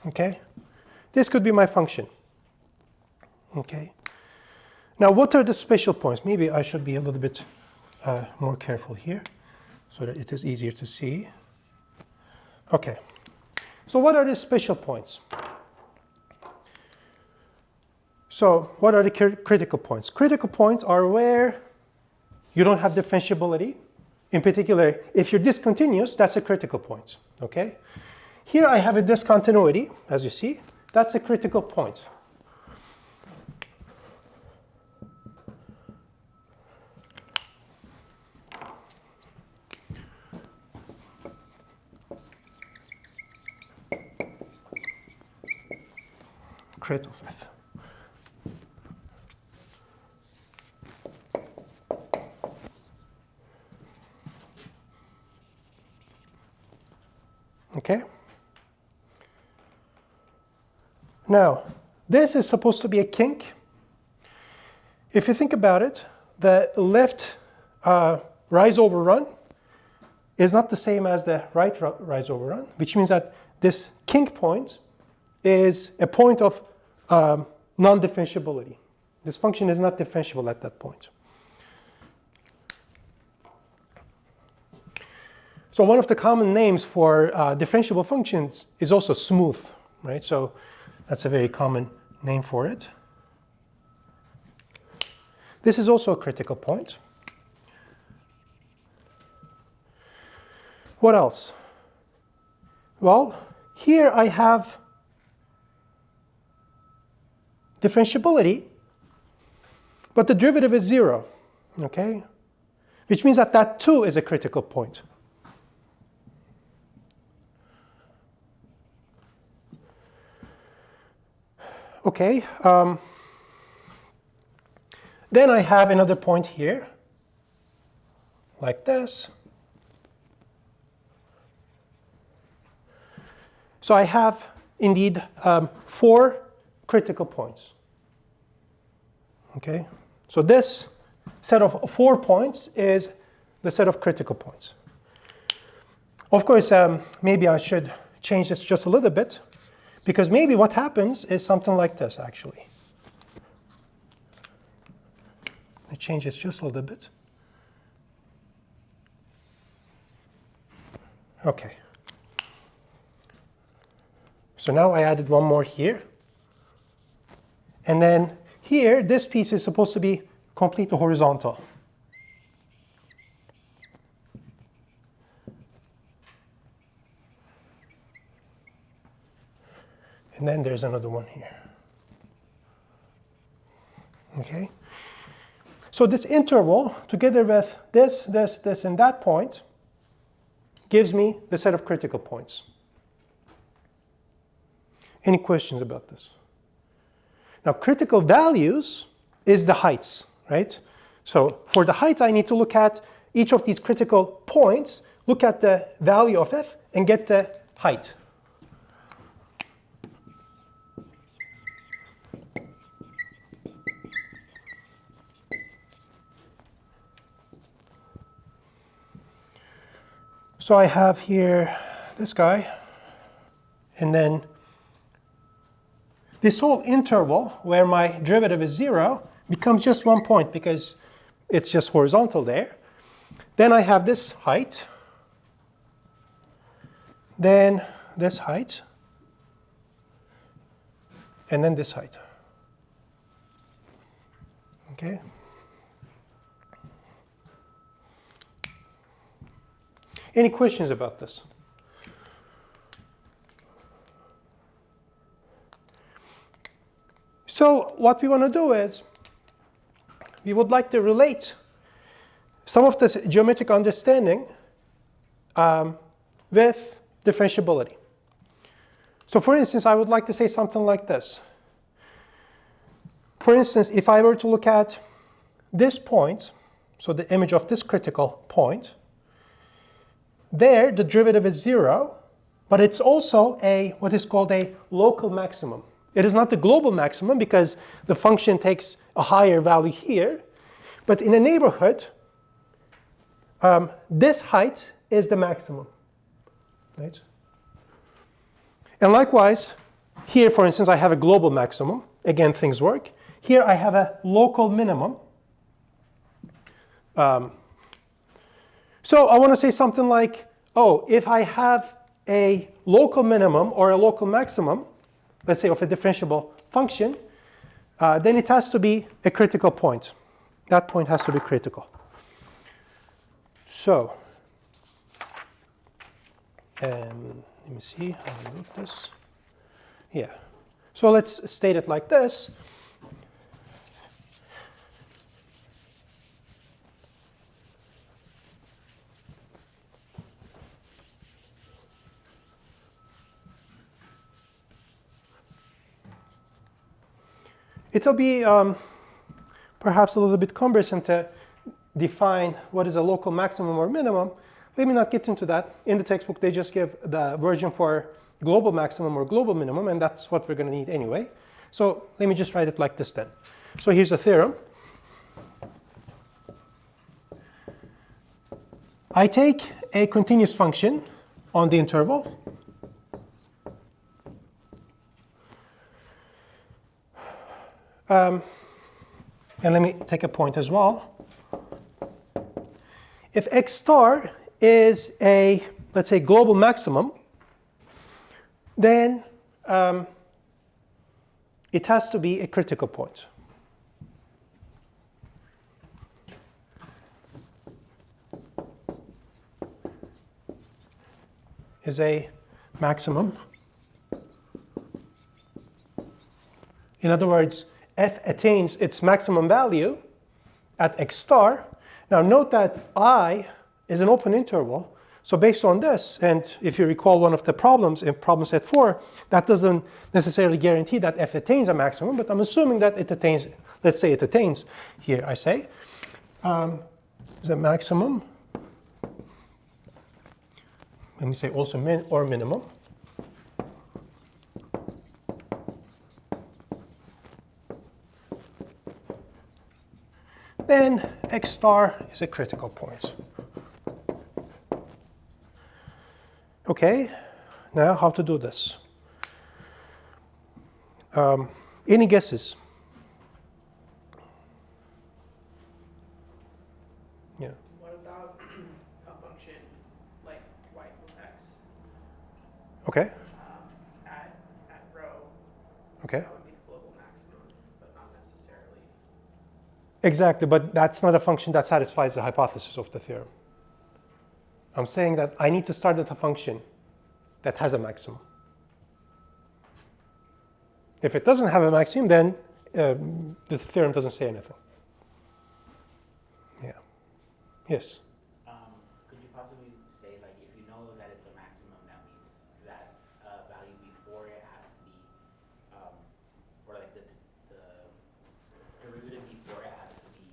Okay, this could be my function. Okay, now what are the special points? Maybe I should be a little bit more careful here so that it is easier to see. Okay, so what are the special points? So what are the critical points? Critical points are where you don't have differentiability. In particular, if you're discontinuous, that's a critical point. Okay? Here I have a discontinuity, as you see. That's a critical point. Crit of f. Okay? Now, this is supposed to be a kink. If you think about it, the left rise over run is not the same as the right rise over run, which means that this kink point is a point of non-differentiability. This function is not differentiable at that point. So one of the common names for differentiable functions is also smooth, right? So that's a very common name for it. This is also a critical point. What else? Well, here I have differentiability, but the derivative is 0, okay? Which means that that too is a critical point. Okay, then I have another point here, like this. So I have indeed 4 critical points. Okay, so this set of 4 points is the set of critical points. Of course, maybe I should change this just a little bit, because maybe what happens is something like this, actually. I change this just a little bit. Okay. So now I added one more here. And then here, this piece is supposed to be completely horizontal. And then there's another one here. Okay? So this interval, together with this, this, this, and that point, gives me the set of critical points. Any questions about this? Now, critical values is the heights, right? So for the heights, I need to look at each of these critical points, look at the value of f, and get the height. So I have here this guy, and then this whole interval where my derivative is 0 becomes just 1 point because it's just horizontal there. Then I have this height, then this height, and then this height. Okay? Any questions about this? So what we want to do is, we would like to relate some of this geometric understanding with differentiability. So for instance, I would like to say something like this. For instance, if I were to look at this point, so the image of this critical point, there the derivative is 0, but it's also what is called a local maximum. It is not the global maximum because the function takes a higher value here, but in a neighborhood, this height is the maximum, right? And likewise, here, for instance, I have a global maximum. Again, things work. Here I have a local minimum. So I want to say something like, oh, if I have a local minimum or a local maximum, let's say of a differentiable function, then it has to be a critical point. That point has to be critical. So, let me see how I wrote this. Yeah. So let's state it like this. It'll be perhaps a little bit cumbersome to define what is a local maximum or minimum. Let me not get into that. In the textbook, they just give the version for global maximum or global minimum, and that's what we're going to need anyway. So let me just write it like this then. So here's a theorem. I take a continuous function on the interval. And let me take a point as well. If x star is a, let's say, global maximum, then it has to be a critical point. Is a maximum. In other words, f attains its maximum value at x star. Now note that I is an open interval. So based on this, and if you recall one of the problems in problem set 4, that doesn't necessarily guarantee that f attains a maximum, but I'm assuming that it attains, let's say it attains, here I say, the maximum. Let me say also min or minimum. Then x star is a critical point. Okay, now how to do this? Any guesses? Yeah. What about a function like y equals x? Okay. At rho, Okay. that would be the global maximum, but not necessarily. Exactly, but that's not a function that satisfies the hypothesis of the theorem. I'm saying that I need to start with a function that has a maximum. If it doesn't have a maximum, then the theorem doesn't say anything. Yeah. Yes? Could you possibly say, like, if you know that it's a maximum, that means that value before it has to be, or like the derivative before it has to be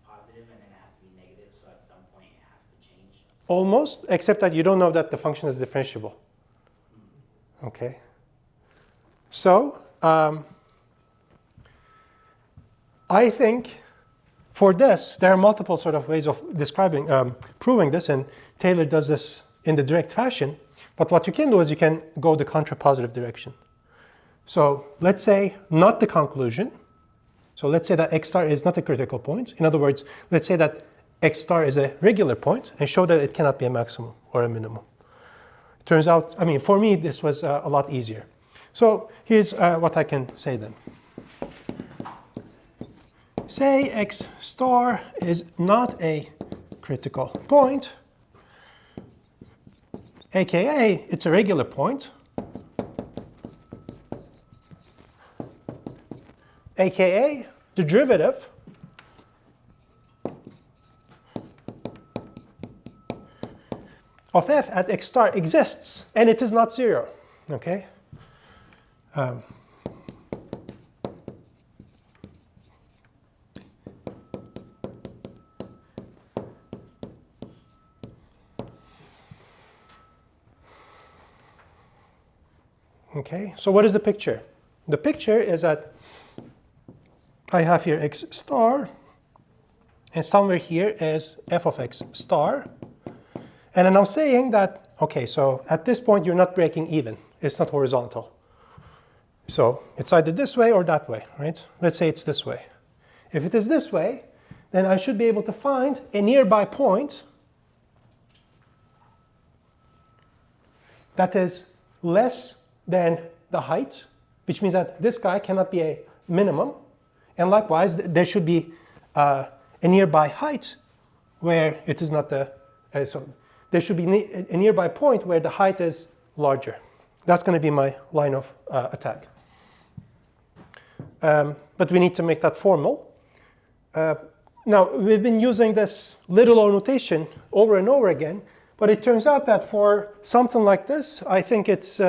positive and then it has to be negative, so at some point it has to change? Almost, except that you don't know that the function is differentiable. Okay. So, I think for this, there are multiple sort of ways of describing, proving this, and Taylor does this in the direct fashion. But what you can do is you can go the contrapositive direction. So let's say not the conclusion. So let's say that x star is not a critical point. In other words, let's say that x star is a regular point and show that it cannot be a maximum or a minimum. It turns out, I mean, for me, this was a lot easier. So here's what I can say then. Say x star is not a critical point, aka it's a regular point, aka the derivative of f at x star exists, and it is not 0. Okay? Okay, so what is the picture? The picture is that I have here x star, and somewhere here is f of x star. And then I'm saying that, okay, so at this point you're not breaking even. It's not horizontal. So it's either this way or that way, right? Let's say it's this way. If it is this way, then I should be able to find a nearby point that is less than the height, which means that this guy cannot be a minimum. And likewise, there should be a nearby height where it is not the, so there should be a nearby point where the height is larger. That's going to be my line of attack. But we need to make that formal. Now, we've been using this little o notation over and over again, but it turns out that for something like this, I think it's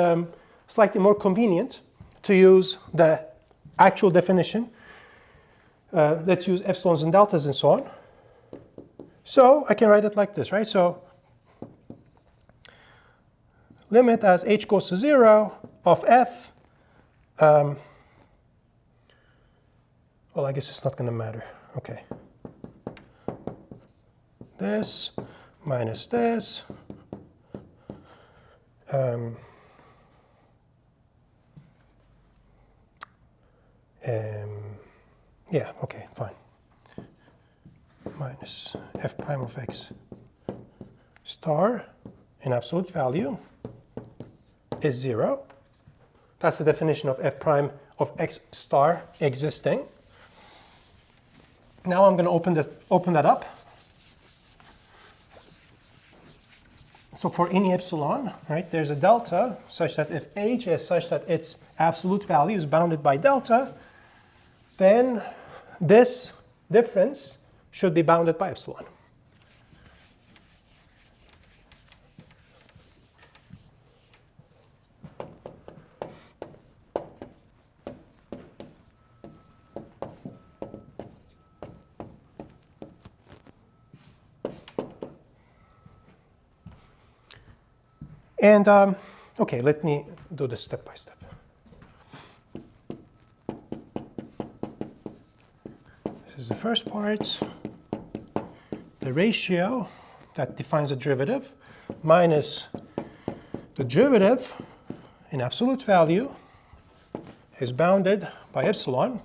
slightly more convenient to use the actual definition. Let's use epsilons and deltas and so on. So I can write it like this, right? So limit as h goes to 0 of f. Well, I guess it's not going to matter. Okay. This minus this. Yeah, okay, fine. Minus f prime of x star in absolute value is 0. That's the definition of f prime of x star existing. Now I'm going to open that up. So for any epsilon, right, there's a delta such that if h is such that its absolute value is bounded by delta, then this difference should be bounded by epsilon. And okay, let me do this step by step. This is the first part, the ratio that defines the derivative minus the derivative in absolute value is bounded by epsilon.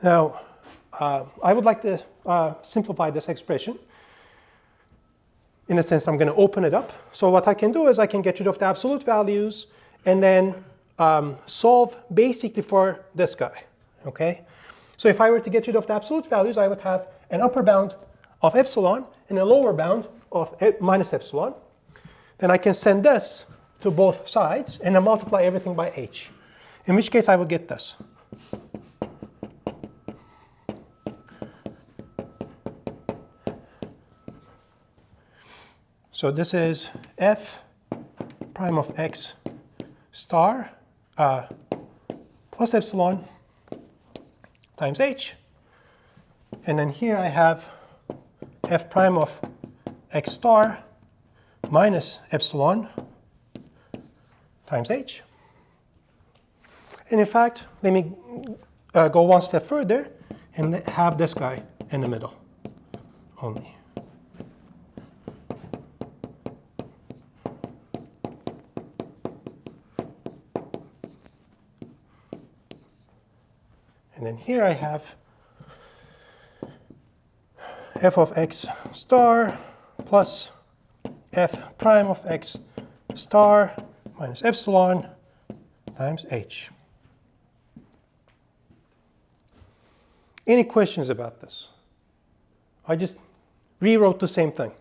Now, I would like to simplify this expression. In a sense, I'm going to open it up. So what I can do is I can get rid of the absolute values and then solve basically for this guy. Okay? So if I were to get rid of the absolute values, I would have an upper bound of epsilon and a lower bound of minus epsilon. Then I can send this to both sides and then multiply everything by h, in which case I would get this. So this is f prime of x star plus epsilon times h. And then here I have f prime of x star minus epsilon times h. And in fact, let me go one step further and have this guy in the middle only. And then here I have f of x star plus f prime of x star minus epsilon times h. Any questions about this? I just rewrote the same thing.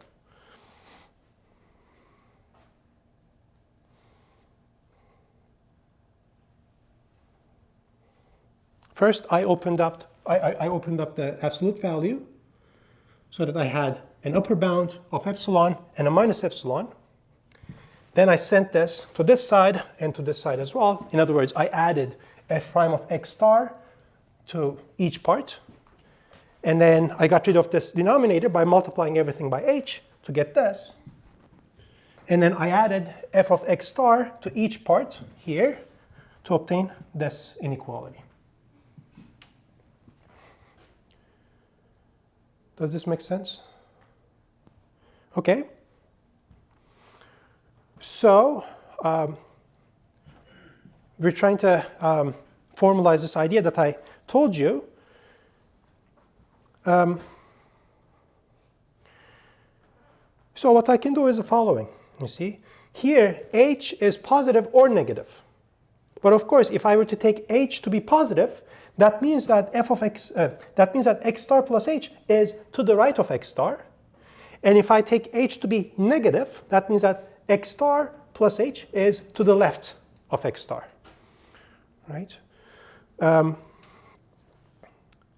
First, I opened up the absolute value so that I had an upper bound of epsilon and a minus epsilon. Then I sent this to this side and to this side as well. In other words, I added f prime of x star to each part. And then I got rid of this denominator by multiplying everything by h to get this. And then I added f of x star to each part here to obtain this inequality. Does this make sense? Okay. So we're trying to formalize this idea that I told you. So what I can do is the following. You see, here h is positive or negative. But of course, if I were to take h to be positive, that means that x star plus h is to the right of x star. And if I take h to be negative, that means that x star plus h is to the left of x star. Right?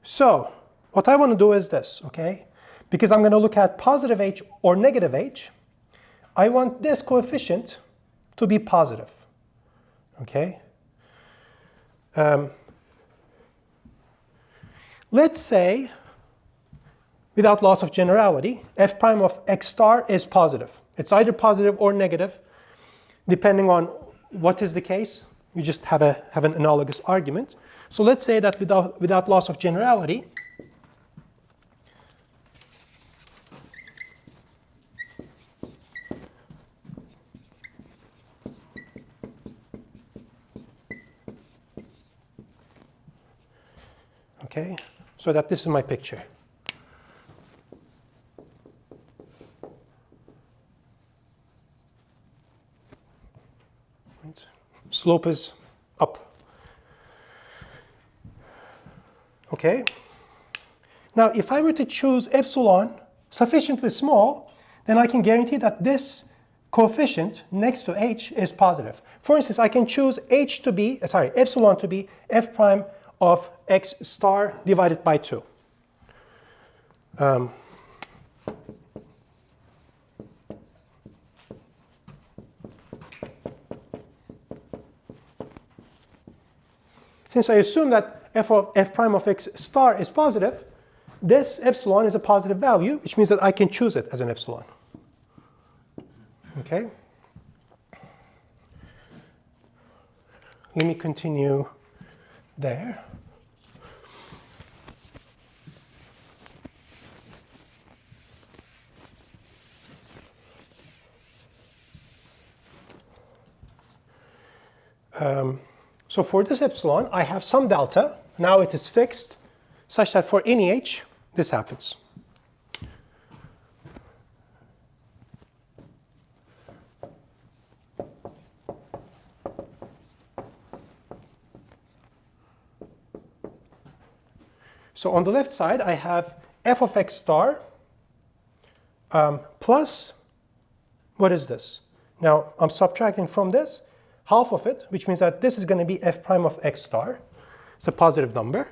So what I want to do is this, okay? Because I'm going to look at positive h or negative h, I want this coefficient to be positive. Okay? Let's say, without loss of generality, f prime of x star is positive. It's either positive or negative, depending on what is the case. You just have an analogous argument. So let's say that without loss of generality, okay, so that this is my picture. Right. Slope is up. Okay. Now, if I were to choose epsilon sufficiently small, then I can guarantee that this coefficient next to h is positive. For instance, I can choose epsilon to be f prime of x star divided by 2. Since I assume that f prime of x star is positive, this epsilon is a positive value, which means that I can choose it as an epsilon. Okay? Let me continue there. So for this epsilon, I have some delta. Now it is fixed, such that for any h, this happens. So on the left side, I have f of x star plus, what is this? Now, I'm subtracting from this half of it, which means that this is going to be f prime of x star. It's a positive number.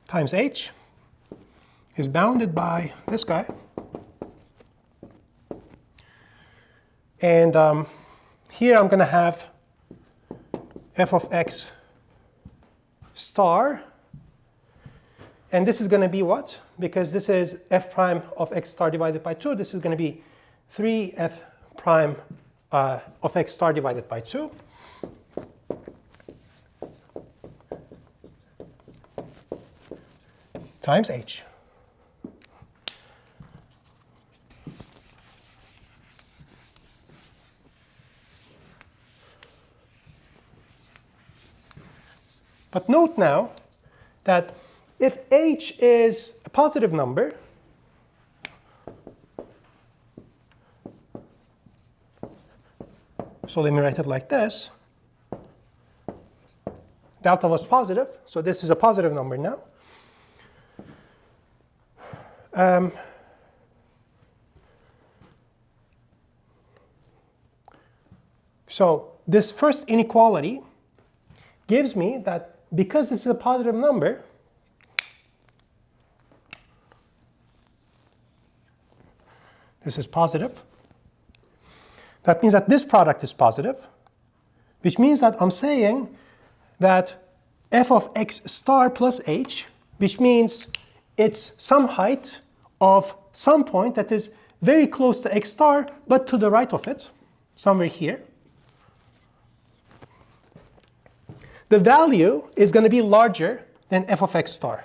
Times h is bounded by this guy. And here I'm going to have f of x star. And this is going to be what? Because this is f prime of x star divided by 2. This is going to be 3f prime of x star divided by 2. Times h. But note now that if h is a positive number, so let me write it like this. Delta was positive, so this is a positive number now. So this first inequality gives me that because this is a positive number, this is positive. That means that this product is positive, which means that I'm saying that f of x star plus h, which means it's some height of some point that is very close to x star, but to the right of it, somewhere here. The value is going to be larger than f of x star.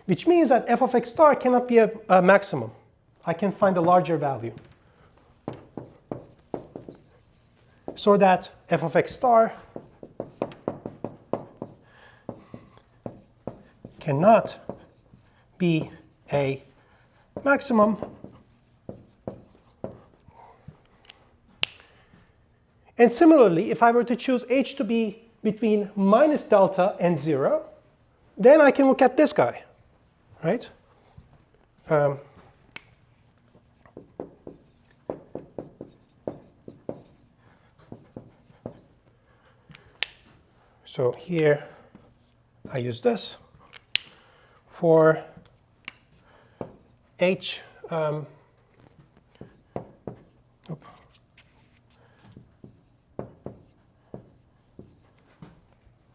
Which means that f of x star cannot be a maximum. I can find a larger value. So that f of x star cannot be a maximum. And similarly, if I were to choose h to be between minus delta and 0, then I can look at this guy, right? So here I use this for h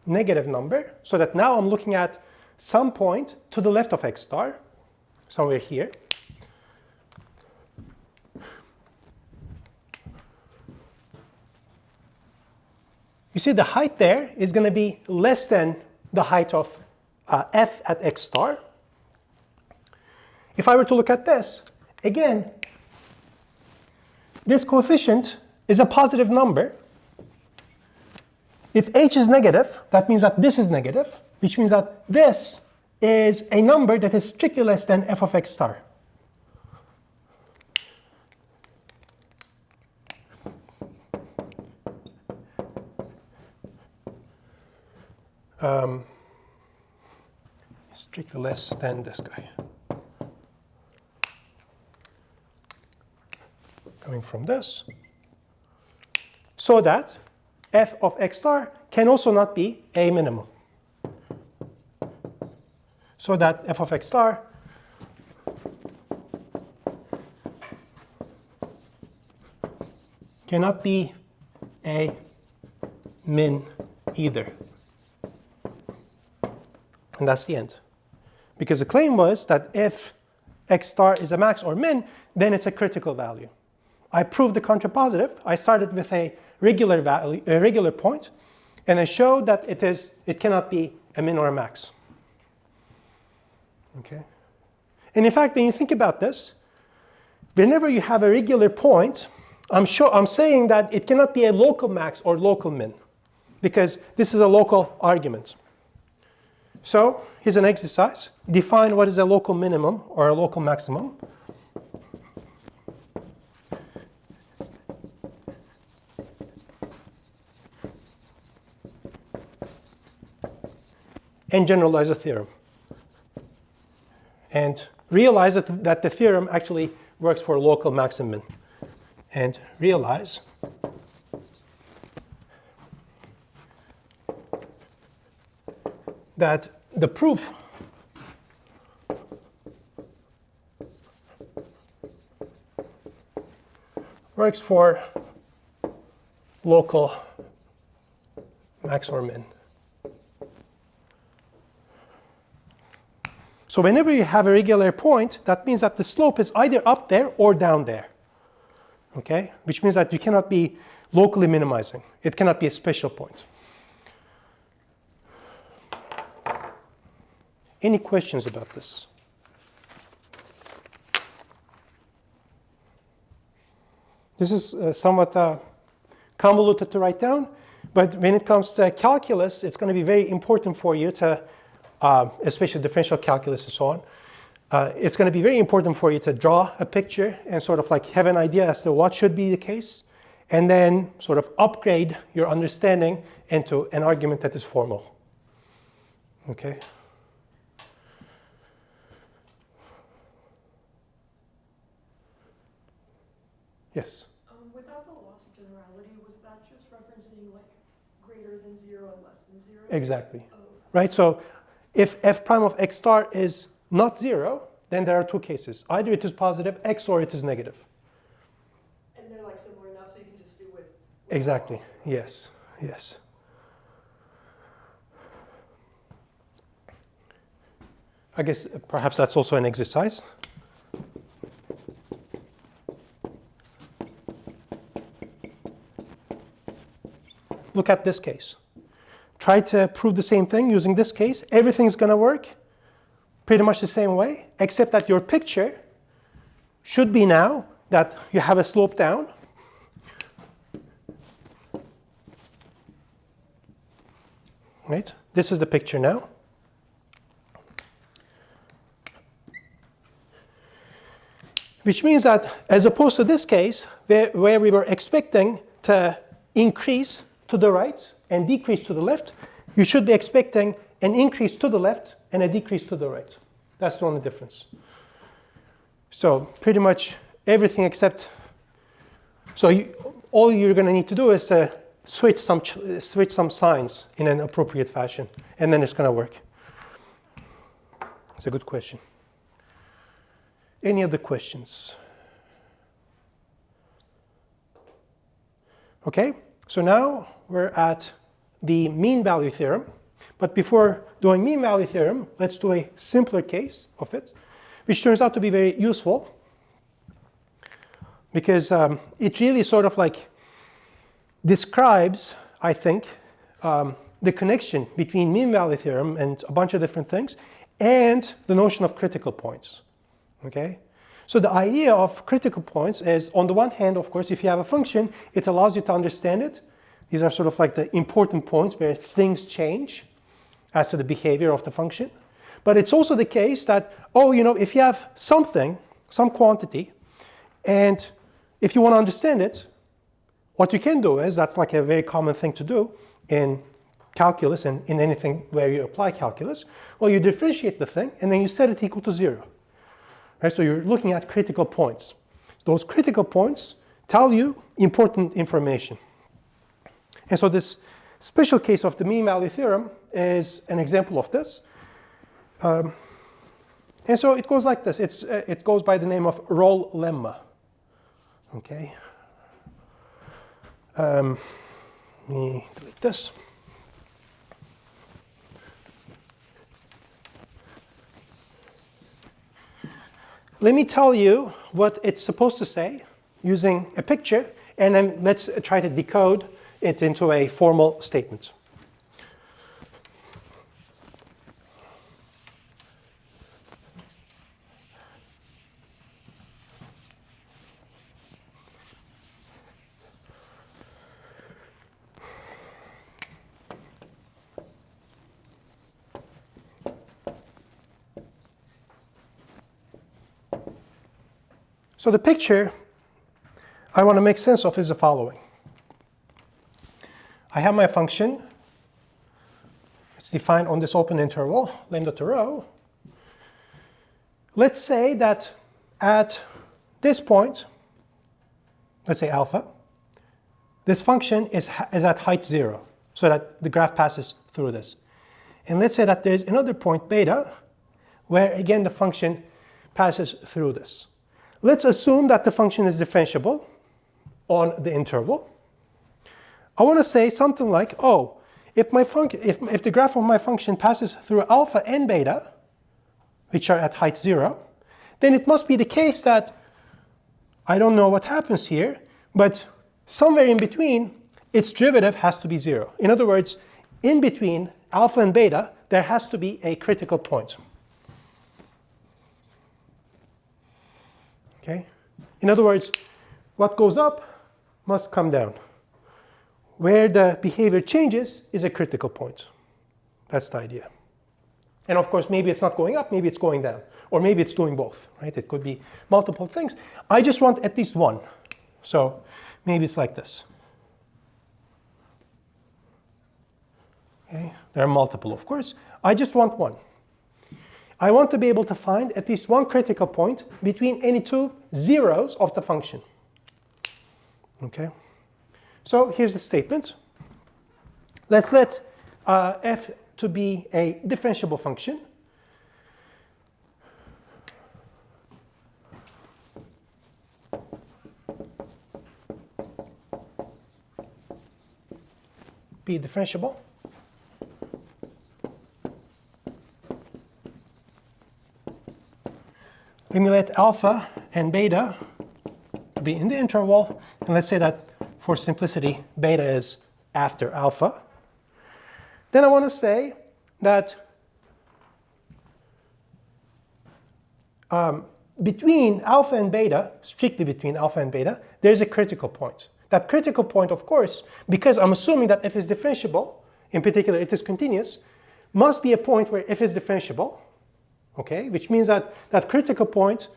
negative number, so that now I'm looking at some point to the left of x star, somewhere here. You see the height there is going to be less than the height of f at x star. If I were to look at this, again, this coefficient is a positive number. If h is negative, that means that this is negative, which means that this is a number that is strictly less than f of x star. Strictly less than this guy. Coming from this. So that f of x star can also not be a minimum. So that f of x star cannot be a min either. And that's the end. Because the claim was that if x star is a max or min, then it's a critical value. I proved the contrapositive. I started with a regular value, a regular point, and I showed that it cannot be a min or a max. Okay. And in fact, when you think about this, whenever you have a regular point, I'm saying that it cannot be a local max or local min, because this is a local argument. So here's an exercise. Define what is a local minimum or a local maximum. And generalize a theorem. And realize that the theorem actually works for local maximum. And realize that the proof works for local max or min. So whenever you have a regular point, that means that the slope is either up there or down there. Okay? Which means that you cannot be locally minimizing. It cannot be a special point. Any questions about this? This is somewhat convoluted to write down, but when it comes to calculus, it's going to be very important for you to, especially differential calculus and so on, it's going to be very important for you to draw a picture and sort of like have an idea as to what should be the case, and then sort of upgrade your understanding into an argument that is formal. Okay? Yes? Without the loss of generality, was that just referencing like greater than 0 and less than 0? Exactly. Oh. Right? So if f prime of x star is not 0, then there are two cases. Either it is positive x or it is negative. And they're like similar enough, so you can just do with Exactly. Yes. Yes. I guess perhaps that's also an exercise. Look at this case. Try to prove the same thing using this case. Everything's going to work pretty much the same way, except that your picture should be now that you have a slope down. Right? This is the picture now. Which means that as opposed to this case, where we were expecting to increase to the right and decrease to the left, you should be expecting an increase to the left and a decrease to the right. That's the only difference. So pretty much everything except, so all you're going to need to do is switch some signs in an appropriate fashion, and then it's going to work. It's a good question. Any other questions? Okay, so now we're at the mean value theorem. But before doing mean value theorem, let's do a simpler case of it, which turns out to be very useful because it really sort of like describes, I think, the connection between mean value theorem and a bunch of different things and the notion of critical points. Okay? So the idea of critical points is, on the one hand, of course, if you have a function, it allows you to understand it. These are sort of like the important points where things change as to the behavior of the function. But it's also the case that, oh, you know, if you have something, some quantity, and if you want to understand it, what you can do is, that's like a very common thing to do in calculus and in anything where you apply calculus, well, you differentiate the thing and then you set it equal to 0. Right? So you're looking at critical points. Those critical points tell you important information. And so this special case of the mean value theorem is an example of this. And so it goes like this. It goes by the name of Rolle Lemma. Okay. Let me delete this. Let me tell you what it's supposed to say using a picture, and then let's try to decode it into a formal statement. So the picture I want to make sense of is the following. I have my function. It's defined on this open interval, lambda to rho. Let's say that at this point, let's say alpha, this function is at height 0, so that the graph passes through this. And let's say that there's another point, beta, where again the function passes through this. Let's assume that the function is differentiable on the interval. I want to say something like, oh, if the graph of my function passes through alpha and beta, which are at height 0, then it must be the case that I don't know what happens here, but somewhere in between, its derivative has to be 0. In other words, in between alpha and beta, there has to be a critical point. Okay? In other words, what goes up must come down. Where the behavior changes is a critical point. That's the idea. And of course, maybe it's not going up, maybe it's going down. Or maybe it's doing both, right? It could be multiple things. I just want at least one. So maybe it's like this. Okay, there are multiple, of course. I just want one. I want to be able to find at least one critical point between any two zeros of the function. Okay. So here's the statement. Let's let f to be a differentiable function. Be differentiable. Let me let alpha and beta be in the interval, and let's say that for simplicity, beta is after alpha. Then I want to say that between alpha and beta, strictly between alpha and beta, there's a critical point. That critical point, of course, because I'm assuming that f is differentiable, in particular it is continuous, must be a point where f is differentiable, okay? Which means that that critical point,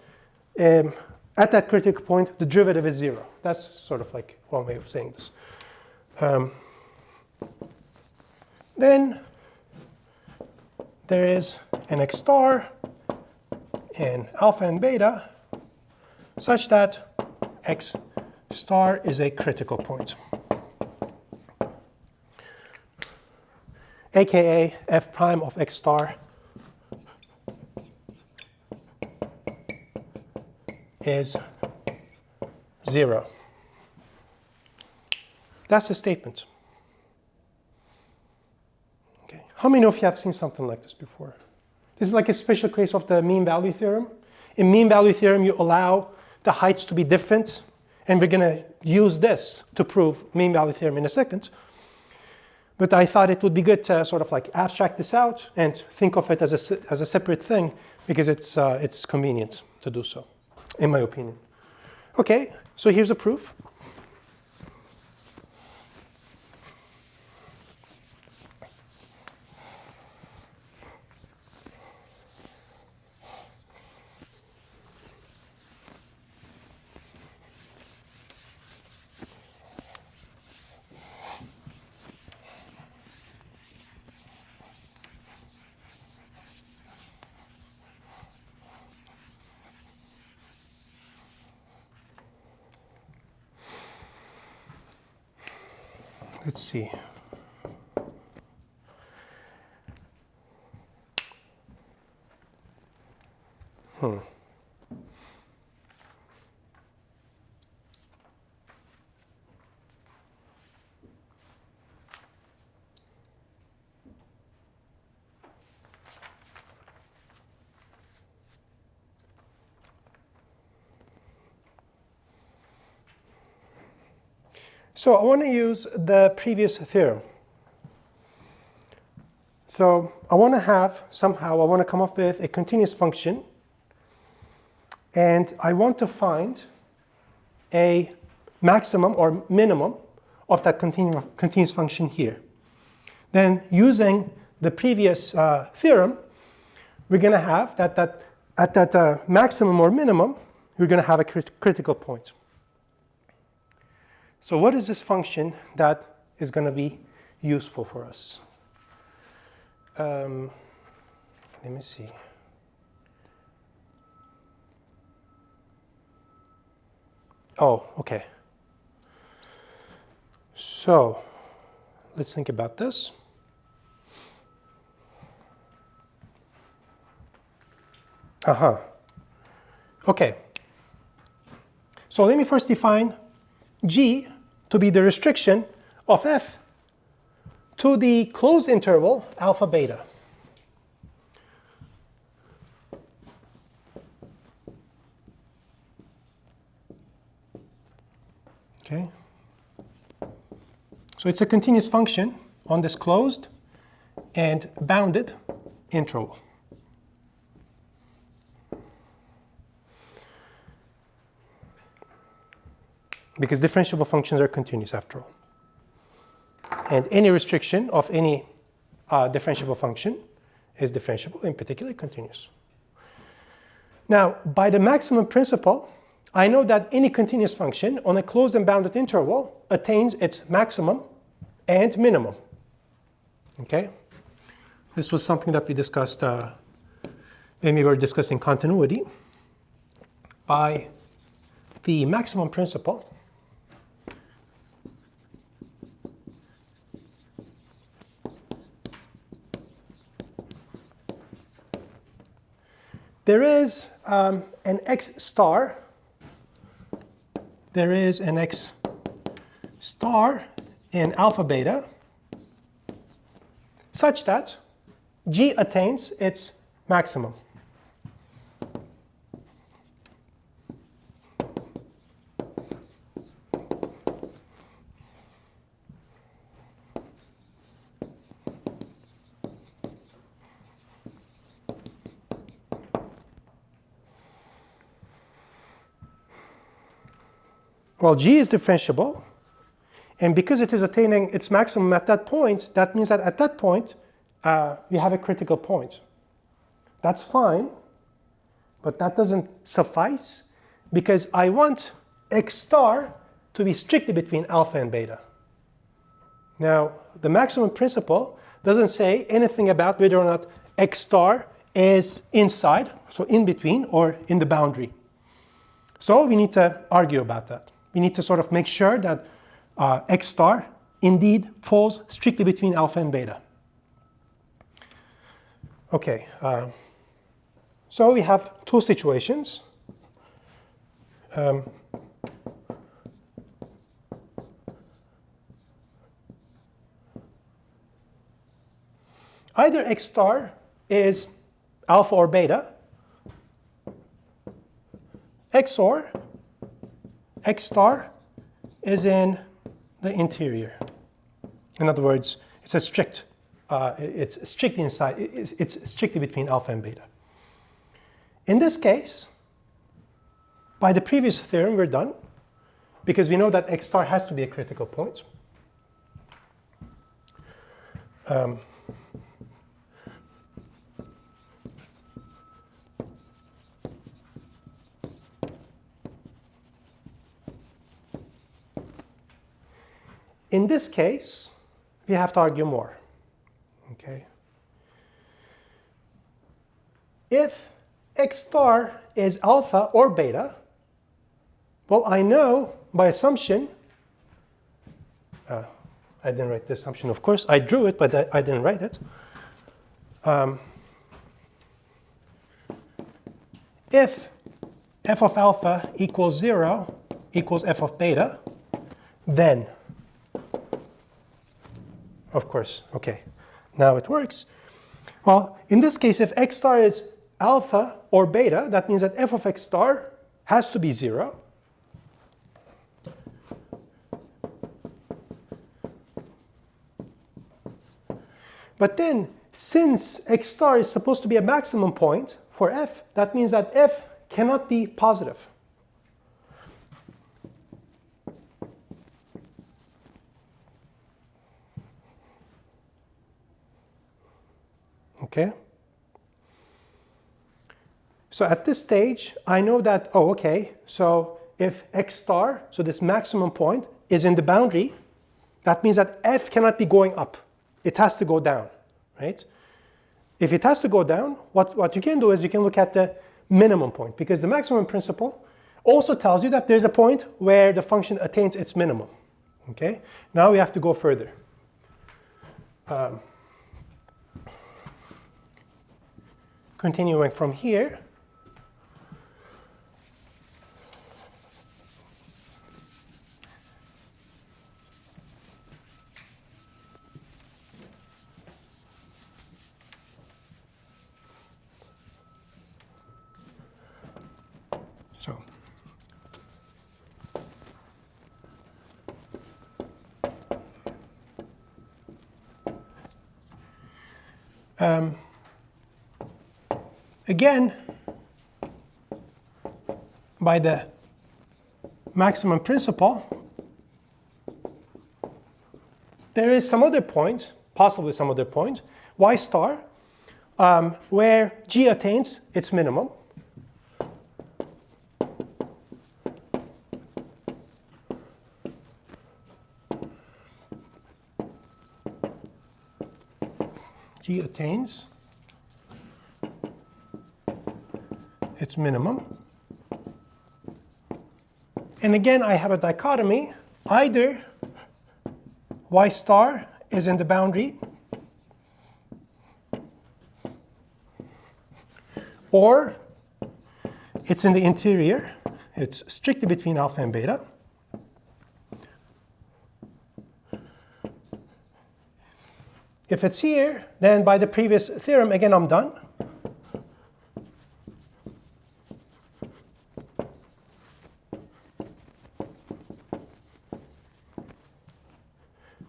at that critical point, the derivative is 0. That's sort of like one way of saying this. Then there is an x star in alpha and beta such that x star is a critical point, aka f prime of x star is 0. That's the statement. Okay. How many of you have seen something like this before? This is like a special case of the mean value theorem. In mean value theorem, you allow the heights to be different, and we're going to use this to prove mean value theorem in a second. But I thought it would be good to sort of like abstract this out and think of it as a separate thing, because it's convenient to do so, in my opinion. Okay, so here's a proof. Let's see. So I want to use the previous theorem. So I want to come up with a continuous function, and I want to find a maximum or minimum of that continuous function here. Then using the previous theorem, we're going to have that at that maximum or minimum, we're going to have a critical point. So what is this function that is going to be useful for us? Let me see. Oh, okay. So let's think about this. Okay. So let me first define G to be the restriction of f to the closed interval alpha beta. Okay. So it's a continuous function on this closed and bounded interval. because differentiable functions are continuous after all. And any restriction of any differentiable function is differentiable, in particular continuous. Now, by the maximum principle, I know that any continuous function on a closed and bounded interval attains its maximum and minimum. Okay? This was something that we discussed when we were discussing continuity. By the maximum principle, there is an x star. There is an x star in alpha beta such that G attains its maximum. Well, G is differentiable, and because it is attaining its maximum at that point, that means that at that point, we have a critical point. That's fine, but that doesn't suffice, because I want x star to be strictly between alpha and beta. Now, the maximum principle doesn't say anything about whether or not x star is inside, so in between, or in the boundary. So we need to argue about that. We need to sort of make sure that x star indeed falls strictly between alpha and beta. Okay, so we have two situations. Either x star is alpha or beta, XOR x star is in the interior. In other words, it's a strict, it's strictly inside, it's strictly between alpha and beta. In this case, by the previous theorem, we're done, because we know that x star has to be a critical point. In this case, we have to argue more. Okay. If x star is alpha or beta, well, I know by assumption, I didn't write the assumption, of course. I drew it, but I didn't write it. If f of alpha equals 0 equals f of beta, then, of course, okay, now it works. Well, in this case, if x star is alpha or beta, that means that f of x star has to be 0. But then, since x star is supposed to be a maximum point for f, that means that f cannot be positive. Okay? So at this stage, I know that, oh, okay, so if x star, so this maximum point, is in the boundary, that means that f cannot be going up. It has to go down, right? If it has to go down, what you can do is you can look at the minimum point, because the maximum principle also tells you that there's a point where the function attains its minimum. Okay? Now we have to go further. Continuing from here, so again, by the maximum principle, there is some other point, possibly some other point, y star, where g attains its minimum. G attains its minimum. And again, I have a dichotomy. Either y star is in the boundary, or it's in the interior. It's strictly between alpha and beta. If it's here, then by the previous theorem, again, I'm done.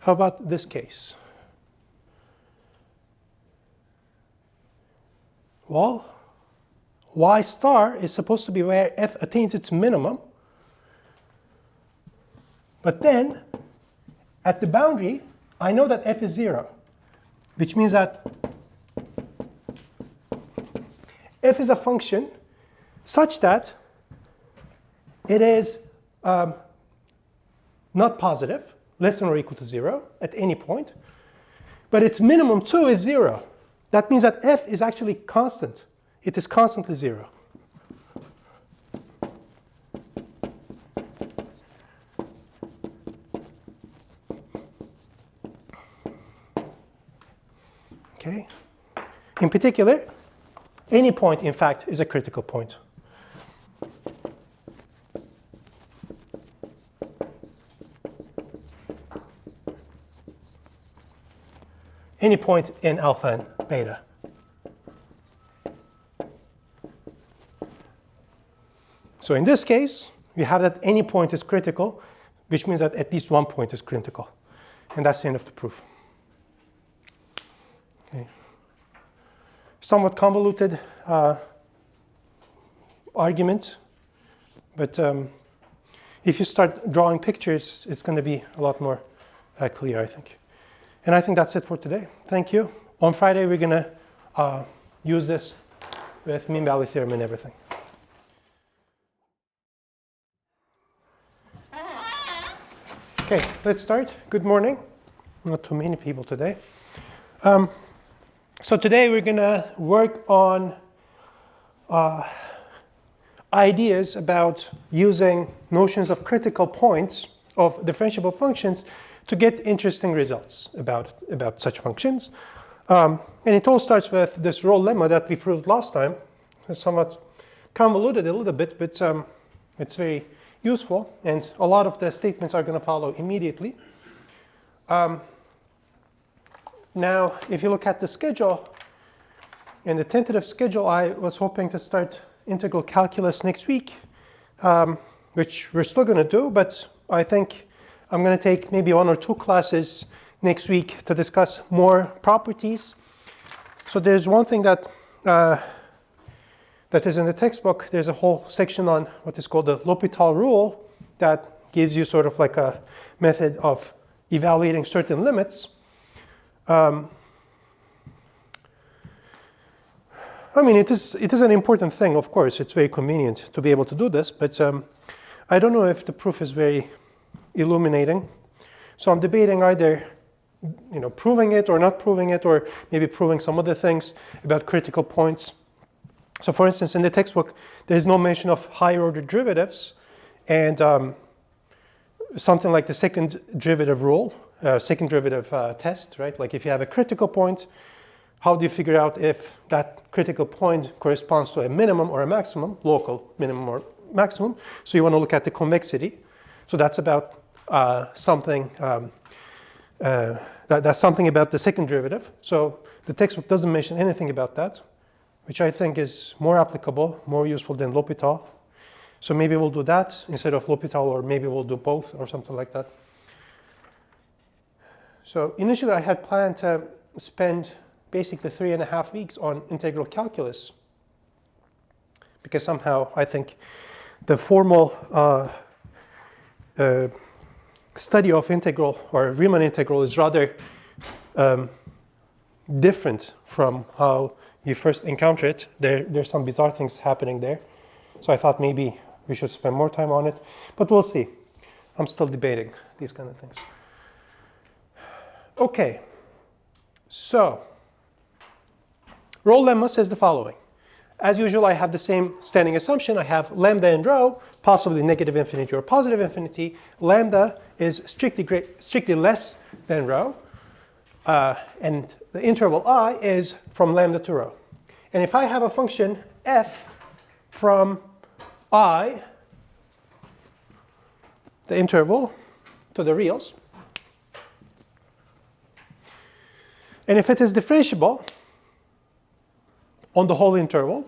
How about this case? Well, y star is supposed to be where f attains its minimum. But then, at the boundary, I know that f is 0, which means that f is a function such that it is not positive, less than or equal to 0 at any point, but its minimum too is 0. That means that f is actually constant. It is constantly 0. Okay. In particular, any point, in fact, is a critical point. Any point in alpha and beta. So in this case, we have that any point is critical, which means that at least one point is critical. And that's the end of the proof. Okay. Somewhat convoluted argument, but if you start drawing pictures, it's going to be a lot more clear, I think. And I think that's it for today. Thank you. On Friday, we're going to use this with mean value theorem and everything. Okay, let's start. Good morning. Not too many people today. So today we're going to work on ideas about using notions of critical points of differentiable functions to get interesting results about such functions. And it all starts with this Rolle Lemma that we proved last time. It's somewhat convoluted a little bit, but it's very useful, and a lot of the statements are going to follow immediately. Now, if you look at the schedule, in the tentative schedule, I was hoping to start integral calculus next week, which we're still going to do, but I think I'm going to take maybe 1 or 2 classes next week to discuss more properties. So there's one thing that is in the textbook. There's a whole section on what is called the L'Hopital rule that gives you sort of like a method of evaluating certain limits. I mean, it is an important thing, of course. It's very convenient to be able to do this, but I don't know if the proof is very illuminating. So I'm debating either proving it or not proving it, or maybe proving some other things about critical points. So for instance, in the textbook, there's no mention of higher order derivatives, and something like the second derivative rule, second derivative test, right? Like if you have a critical point, how do you figure out if that critical point corresponds to a minimum or a maximum, local minimum or maximum? So you want to look at the convexity. So that's about something, that's something about the second derivative. So the textbook doesn't mention anything about that, which I think is more applicable, more useful than L'Hopital. So maybe we'll do that instead of L'Hopital, or maybe we'll do both or something like that. So initially I had planned to spend basically 3.5 weeks on integral calculus, because somehow I think the formal study of integral or Riemann integral is rather different from how you first encounter it. There's some bizarre things happening there. So I thought maybe we should spend more time on it, but we'll see. I'm still debating these kind of things. Okay, so Rolle Lemma says the following. As usual, I have the same standing assumption. I have lambda in rho, possibly negative infinity or positive infinity. Lambda is strictly less than rho, and the interval I is from lambda to rho. And if I have a function f from I, the interval, to the reals, and if it is differentiable on the whole interval,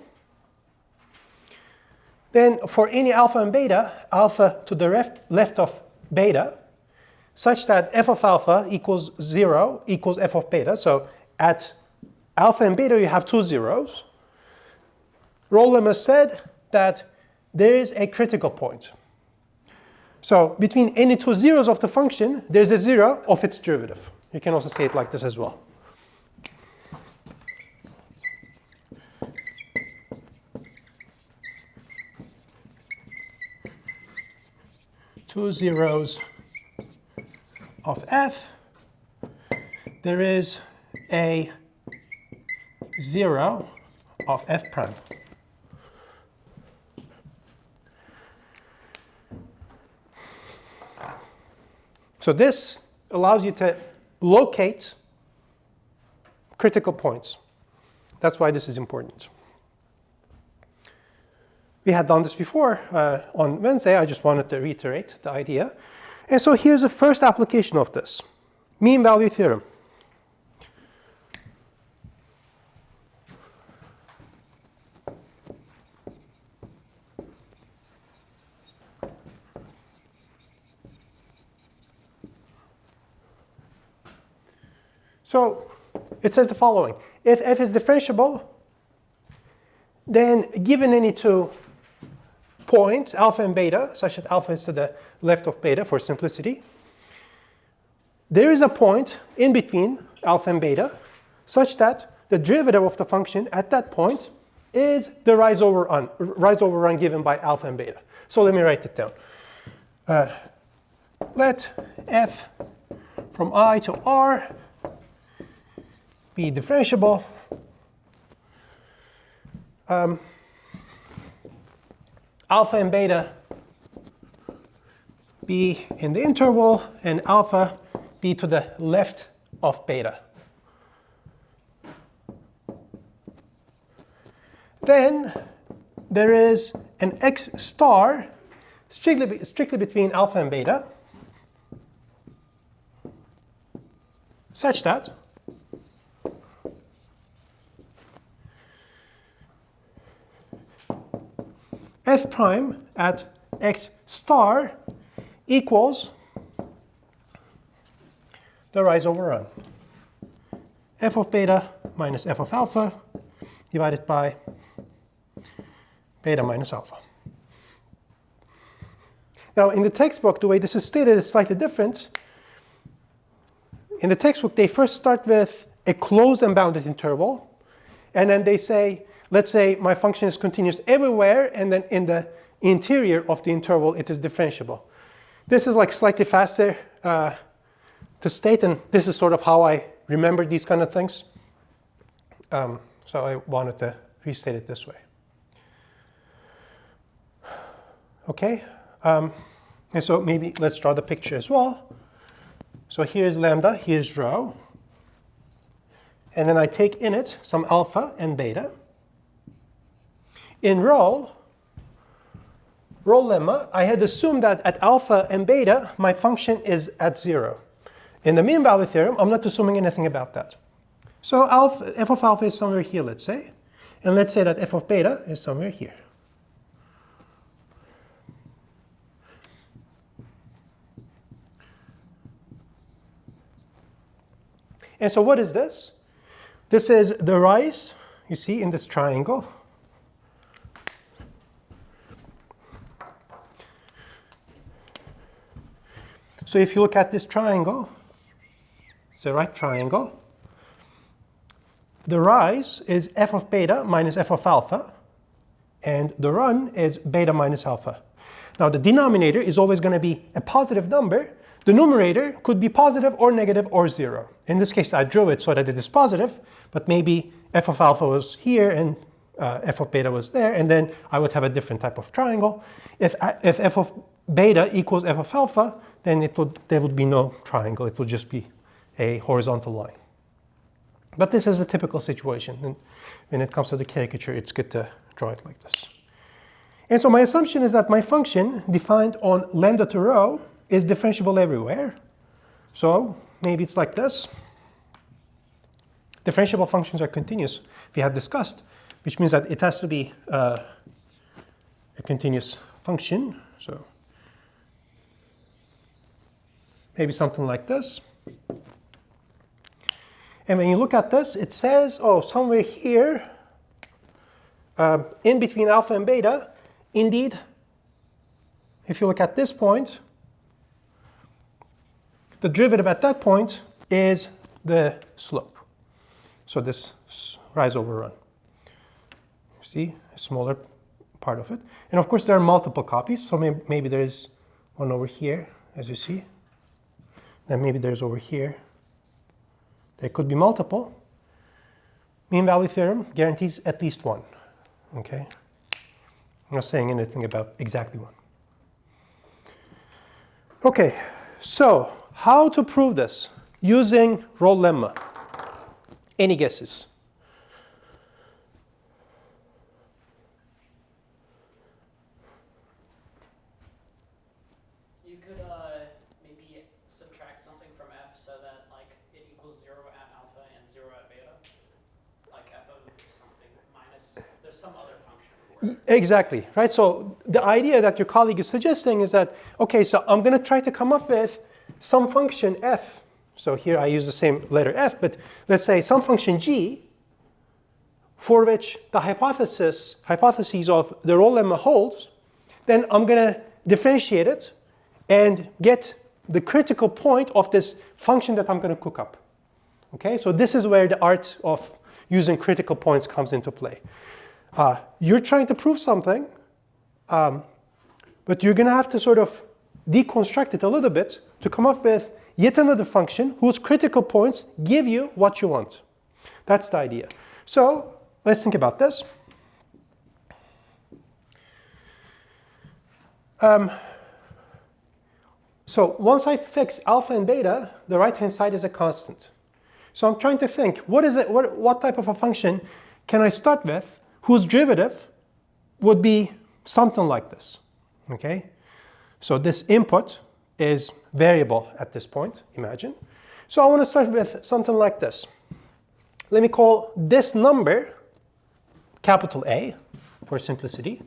then for any alpha and beta, alpha to the left of beta, such that f of alpha equals 0 equals f of beta. So at alpha and beta, you have two zeros. Rolle Lemma said that there is a critical point. So between any two zeros of the function, there's a zero of its derivative. You can also say it like this as well. Two zeros of f, there is a zero of f prime. So this allows you to locate critical points. That's why this is important. We had done this before on Wednesday. I just wanted to reiterate the idea. And so here's the first application of this. Mean value theorem. So it says the following. If f is differentiable, then given any two points, alpha and beta, such that alpha is to the left of beta for simplicity, there is a point in between alpha and beta such that the derivative of the function at that point is the rise over run given by alpha and beta. So let me write it down. Let f from I to R be differentiable. Alpha and beta be in the interval, and alpha be to the left of beta. Then there is an x star strictly between alpha and beta, such that f prime at x star equals the rise over run. F of beta minus f of alpha divided by beta minus alpha. Now in the textbook, the way this is stated is slightly different. In the textbook, they first start with a closed and bounded interval, and then they say, let's say my function is continuous everywhere, and then in the interior of the interval, it is differentiable. This is like slightly faster to state, and this is sort of how I remember these kind of things. So I wanted to restate it this way. Okay, and so maybe let's draw the picture as well. So here's lambda, here's rho, and then I take in it some alpha and beta. In Rolle Lemma, I had assumed that at alpha and beta, my function is at 0. In the mean value theorem, I'm not assuming anything about that. So f of alpha is somewhere here, let's say. And let's say that f of beta is somewhere here. And so what is this? This is the rise, you see, in this triangle. So if you look at this triangle, it's a right triangle. The rise is f of beta minus f of alpha, and the run is beta minus alpha. Now the denominator is always going to be a positive number. The numerator could be positive or negative or 0. In this case, I drew it so that it is positive, but maybe f of alpha was here and f of beta was there, and then I would have a different type of triangle. If f of beta equals f of alpha, then there would be no triangle. It would just be a horizontal line. But this is a typical situation, and when it comes to the caricature, it's good to draw it like this. And so my assumption is that my function defined on lambda to rho is differentiable everywhere. So maybe it's like this. Differentiable functions are continuous, we have discussed, which means that it has to be a continuous function. So maybe something like this. And when you look at this, it says, oh, somewhere here, in between alpha and beta, indeed, if you look at this point, the derivative at that point is the slope. So this rise over run. You see, a smaller part of it. And of course, there are multiple copies. So maybe there is one over here, as you see. Then maybe there's over here. There could be multiple. Mean value theorem guarantees at least one. Okay? I'm not saying anything about exactly one. Okay, so how to prove this using Rolle Lemma? Any guesses? You could maybe subtract something from f so that like it equals 0 at alpha and 0 at beta. Like f of something minus, there's some other function. Exactly, right? So the idea that your colleague is suggesting is that, okay, so I'm going to try to come up with some function f. So here I use the same letter f, but let's say some function g for which the hypotheses of the Rolle Lemma holds, then I'm going to differentiate it and get the critical point of this function that I'm going to cook up. Okay, so this is where the art of using critical points comes into play. You're trying to prove something, but you're going to have to sort of deconstruct it a little bit to come up with yet another function whose critical points give you what you want. That's the idea. So let's think about this. So once I fix alpha and beta, the right-hand side is a constant. So I'm trying to think, what type of a function can I start with whose derivative would be something like this? Okay? So this input is variable at this point, imagine. So I want to start with something like this. Let me call this number capital A for simplicity.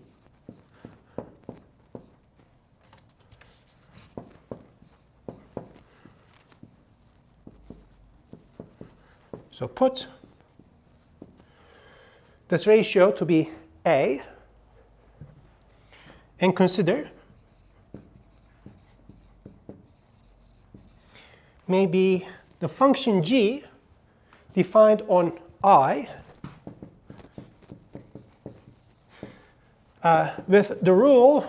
So put this ratio to be A and consider maybe the function g defined on I with the rule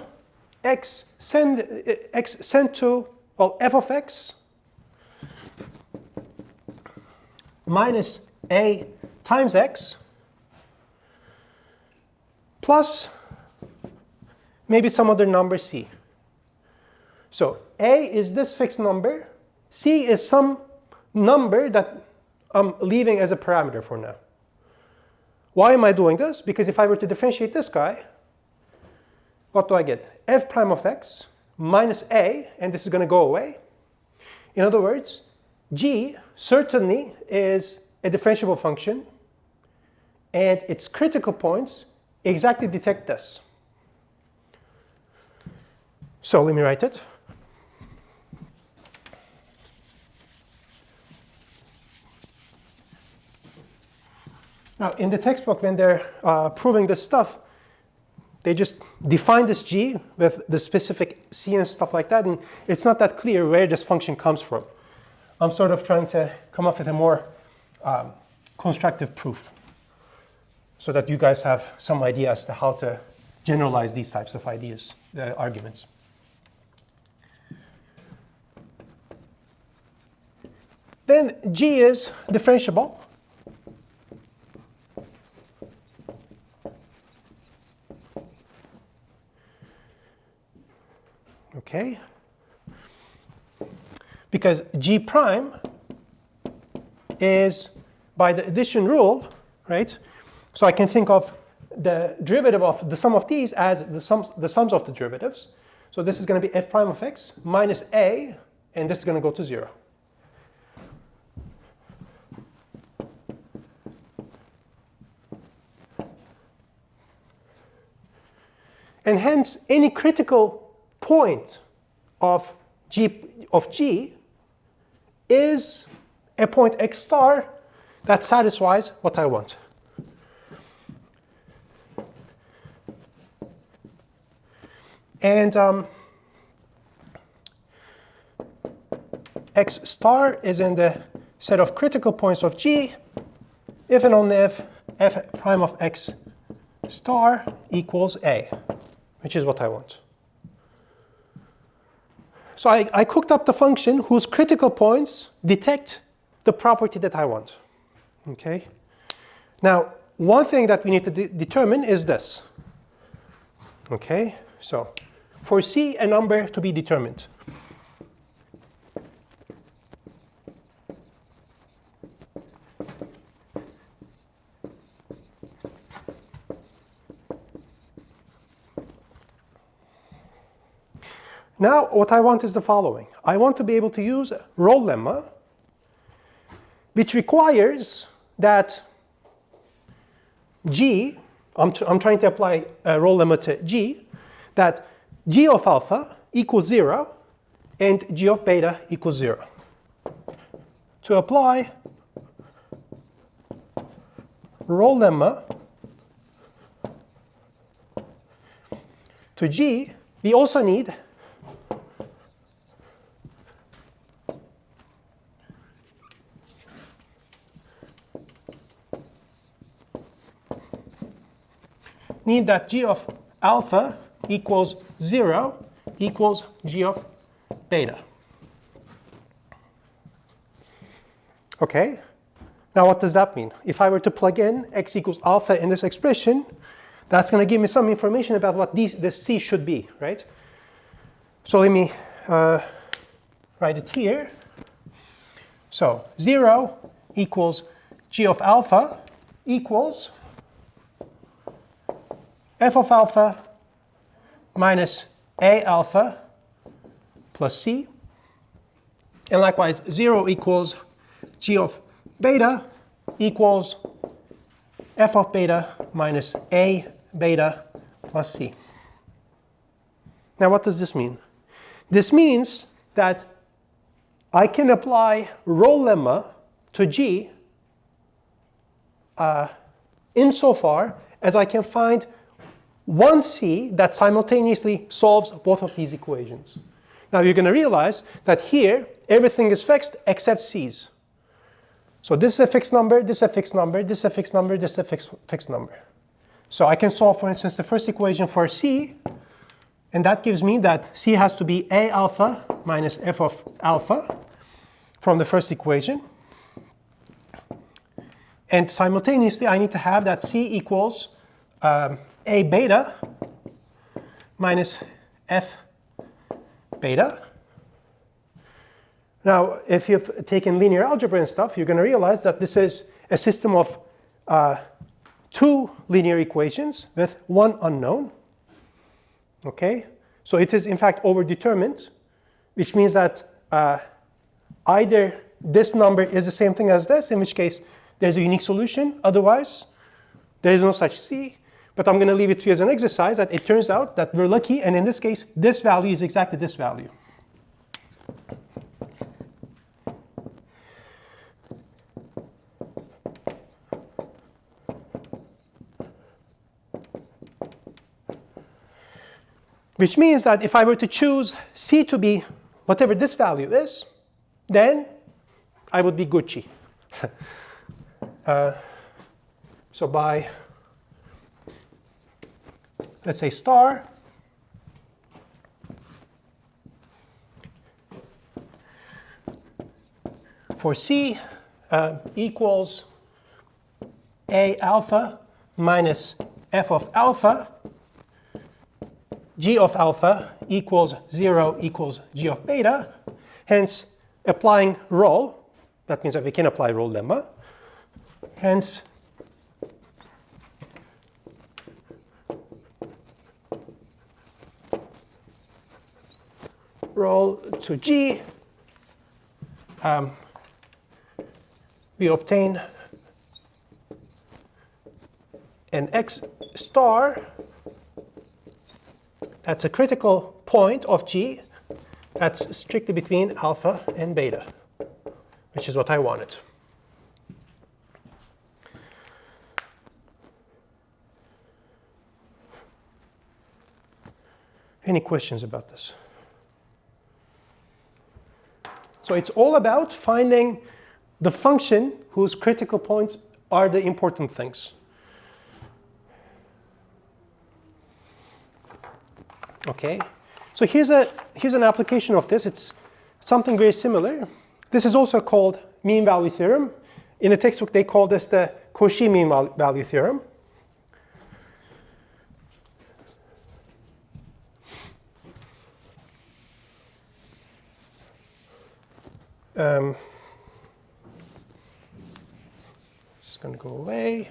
x send to, well, f of x minus a times x plus maybe some other number c. So a is this fixed number, c is some number that I'm leaving as a parameter for now. Why am I doing this? Because if I were to differentiate this guy, what do I get? F prime of x minus a, and this is going to go away. In other words, g certainly is a differentiable function, and its critical points exactly detect this. So let me write it. Now, in the textbook, when they're proving this stuff, they just define this g with the specific c and stuff like that, and it's not that clear where this function comes from. I'm sort of trying to come up with a more constructive proof so that you guys have some idea as to how to generalize these types of ideas, arguments. Then g is differentiable. Okay, because g prime is by the addition rule, right? So I can think of the derivative of the sum of these as the sums of the derivatives. So this is going to be f prime of x minus a, and this is going to go to 0. And hence, any critical point of g is a point x star that satisfies what I want. And x star is in the set of critical points of g if and only if f prime of x star equals a, which is what I want. So I cooked up the function whose critical points detect the property that I want. Okay. Now, one thing that we need to determine is this. Okay. So for C, a number to be determined. Now, what I want is the following. I want to be able to use Rolle Lemma, which requires that G, I'm trying to apply a Rolle Lemma to G, that G of alpha equals 0 and G of beta equals 0. To apply Rolle Lemma to G, we also need that G of alpha equals 0 equals G of beta. Okay, now what does that mean? If I were to plug in x equals alpha in this expression, that's going to give me some information about what this C should be, right? So let me write it here. So 0 equals G of alpha equals f of alpha minus a alpha plus c. And likewise, 0 equals G of beta equals f of beta minus a beta plus c. Now, what does this mean? This means that I can apply Rolle Lemma to G insofar as I can find one C that simultaneously solves both of these equations. Now you're going to realize that here everything is fixed except C's. So this is a fixed number, this is a fixed number, this is a fixed number, this is a fixed number. So I can solve, for instance, the first equation for C, and that gives me that C has to be A alpha minus f of alpha from the first equation. And simultaneously, I need to have that C equals A beta minus f beta. Now, if you've taken linear algebra and stuff, you're going to realize that this is a system of two linear equations with one unknown. Okay? So it is, in fact, overdetermined, which means that either this number is the same thing as this, in which case there's a unique solution. Otherwise, there is no such C. But I'm going to leave it to you as an exercise that it turns out that we're lucky, and in this case, this value is exactly this value. Which means that if I were to choose C to be whatever this value is, then I would be Gucci. So by, let's say, star, for C equals A alpha minus F of alpha, G of alpha equals 0 equals G of beta. Hence, applying Rolle, that means that we can apply Rolle Lemma. Hence, Rolle to G, we obtain an X star that's a critical point of G that's strictly between alpha and beta, which is what I wanted. Any questions about this? So it's all about finding the function whose critical points are the important things. Okay, so here's an application of this. It's something very similar. This is also called mean value theorem. In a textbook, they call this the Cauchy Mean Value Theorem. This is going to go away.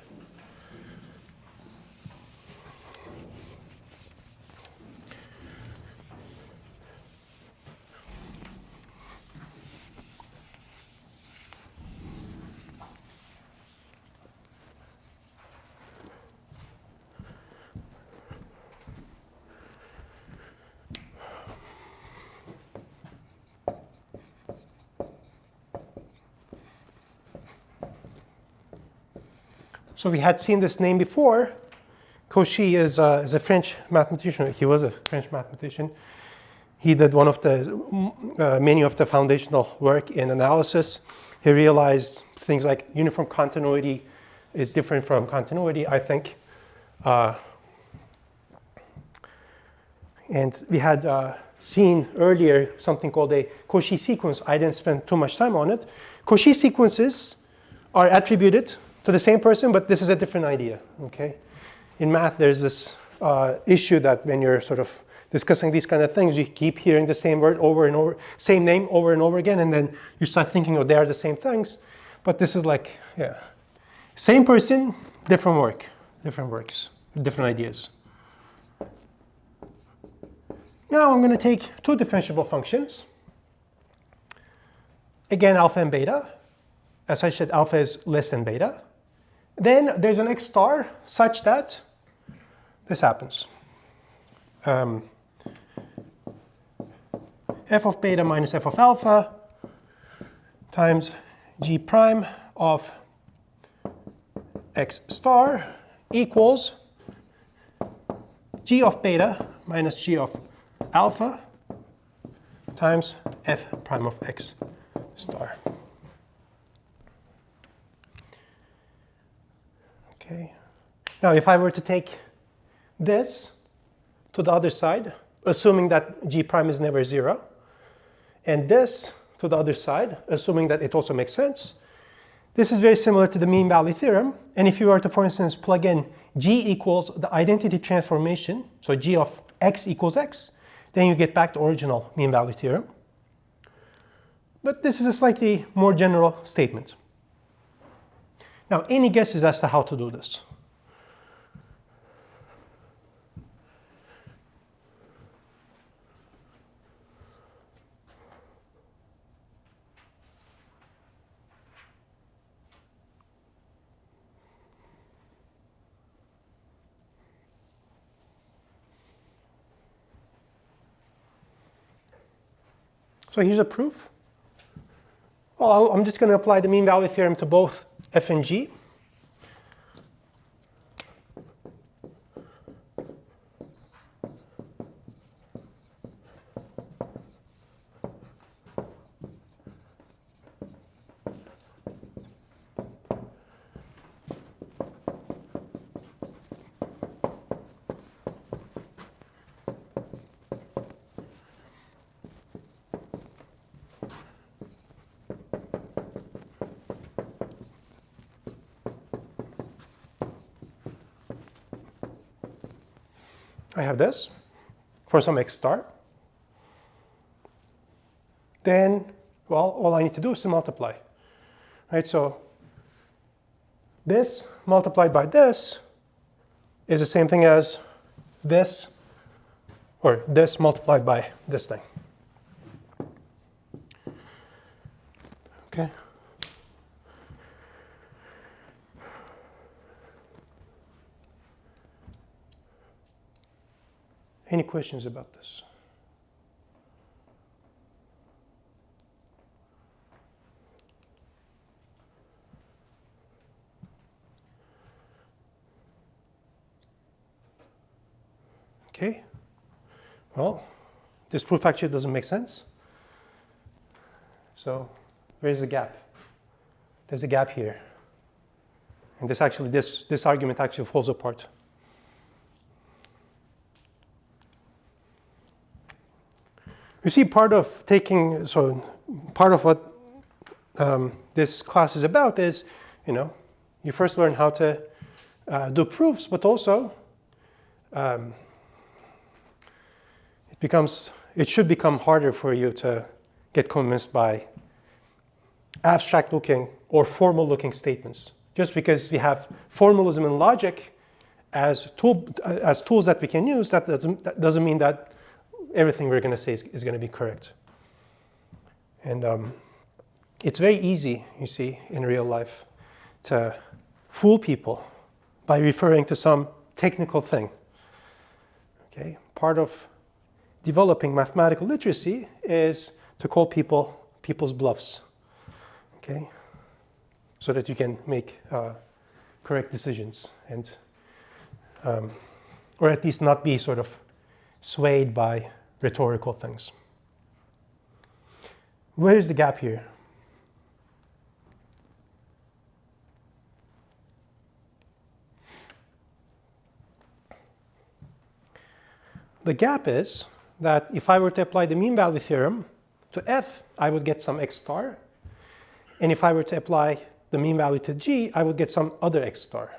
So we had seen this name before. Cauchy is a French mathematician. He was a French mathematician. He did one of the many of the foundational work in analysis. He realized things like uniform continuity is different from continuity, I think. And we had seen earlier something called a Cauchy sequence. I didn't spend too much time on it. Cauchy sequences are attributed to the same person, but this is a different idea, okay? In math, there's this issue that when you're sort of discussing these kind of things, you keep hearing the same word over and over, same name over and over again, and then you start thinking, oh, they are the same things. But this is like, yeah, same person, different work, different works, different ideas. Now I'm going to take two differentiable functions. Again, alpha and beta. As I said, alpha is less than beta. Then there's an X star such that this happens. F of beta minus f of alpha times g prime of X star equals g of beta minus g of alpha times f prime of X star. Okay. Now, if I were to take this to the other side, assuming that g prime is never 0, and this to the other side, assuming that it also makes sense, this is very similar to the mean value theorem. And if you were to, for instance, plug in g equals the identity transformation, so g of x equals x, then you get back to original mean value theorem. But this is a slightly more general statement. Now, any guesses as to how to do this? So here's a proof. Well, I'm just going to apply the mean value theorem to both f and g. I have this for some x star. Then, well, all I need to do is to multiply. Right? So this multiplied by this is the same thing as this, or this multiplied by this thing. Okay. Any questions about this? Okay. Well, this proof actually doesn't make sense. So where's the gap? There's a gap here. And this argument actually falls apart. You see, part of what this class is about is, you first learn how to do proofs, but also it should become harder for you to get convinced by abstract looking or formal looking statements. Just because we have formalism and logic as tools that we can use, that doesn't mean that everything we're going to say is going to be correct. And it's very easy, you see, in real life to fool people by referring to some technical thing. Okay? Part of developing mathematical literacy is to call people's bluffs. Okay? So that you can make correct decisions and or at least not be sort of swayed by rhetorical things. Where is the gap here? The gap is that if I were to apply the mean value theorem to f, I would get some x star. And if I were to apply the mean value to g, I would get some other x star.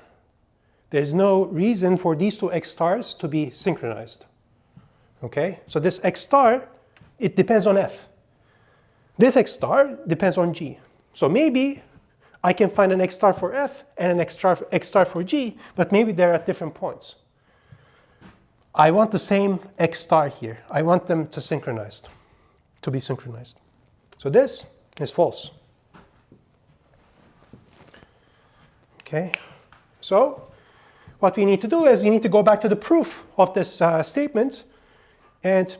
There's no reason for these two x stars to be synchronized. Okay? So this x star, it depends on f. This x star depends on g. So maybe I can find an x star for f and an x star for g, but maybe they're at different points. I want the same x star here. I want them to be synchronized. So this is false. Okay? So what we need to do is we need to go back to the proof of this statement and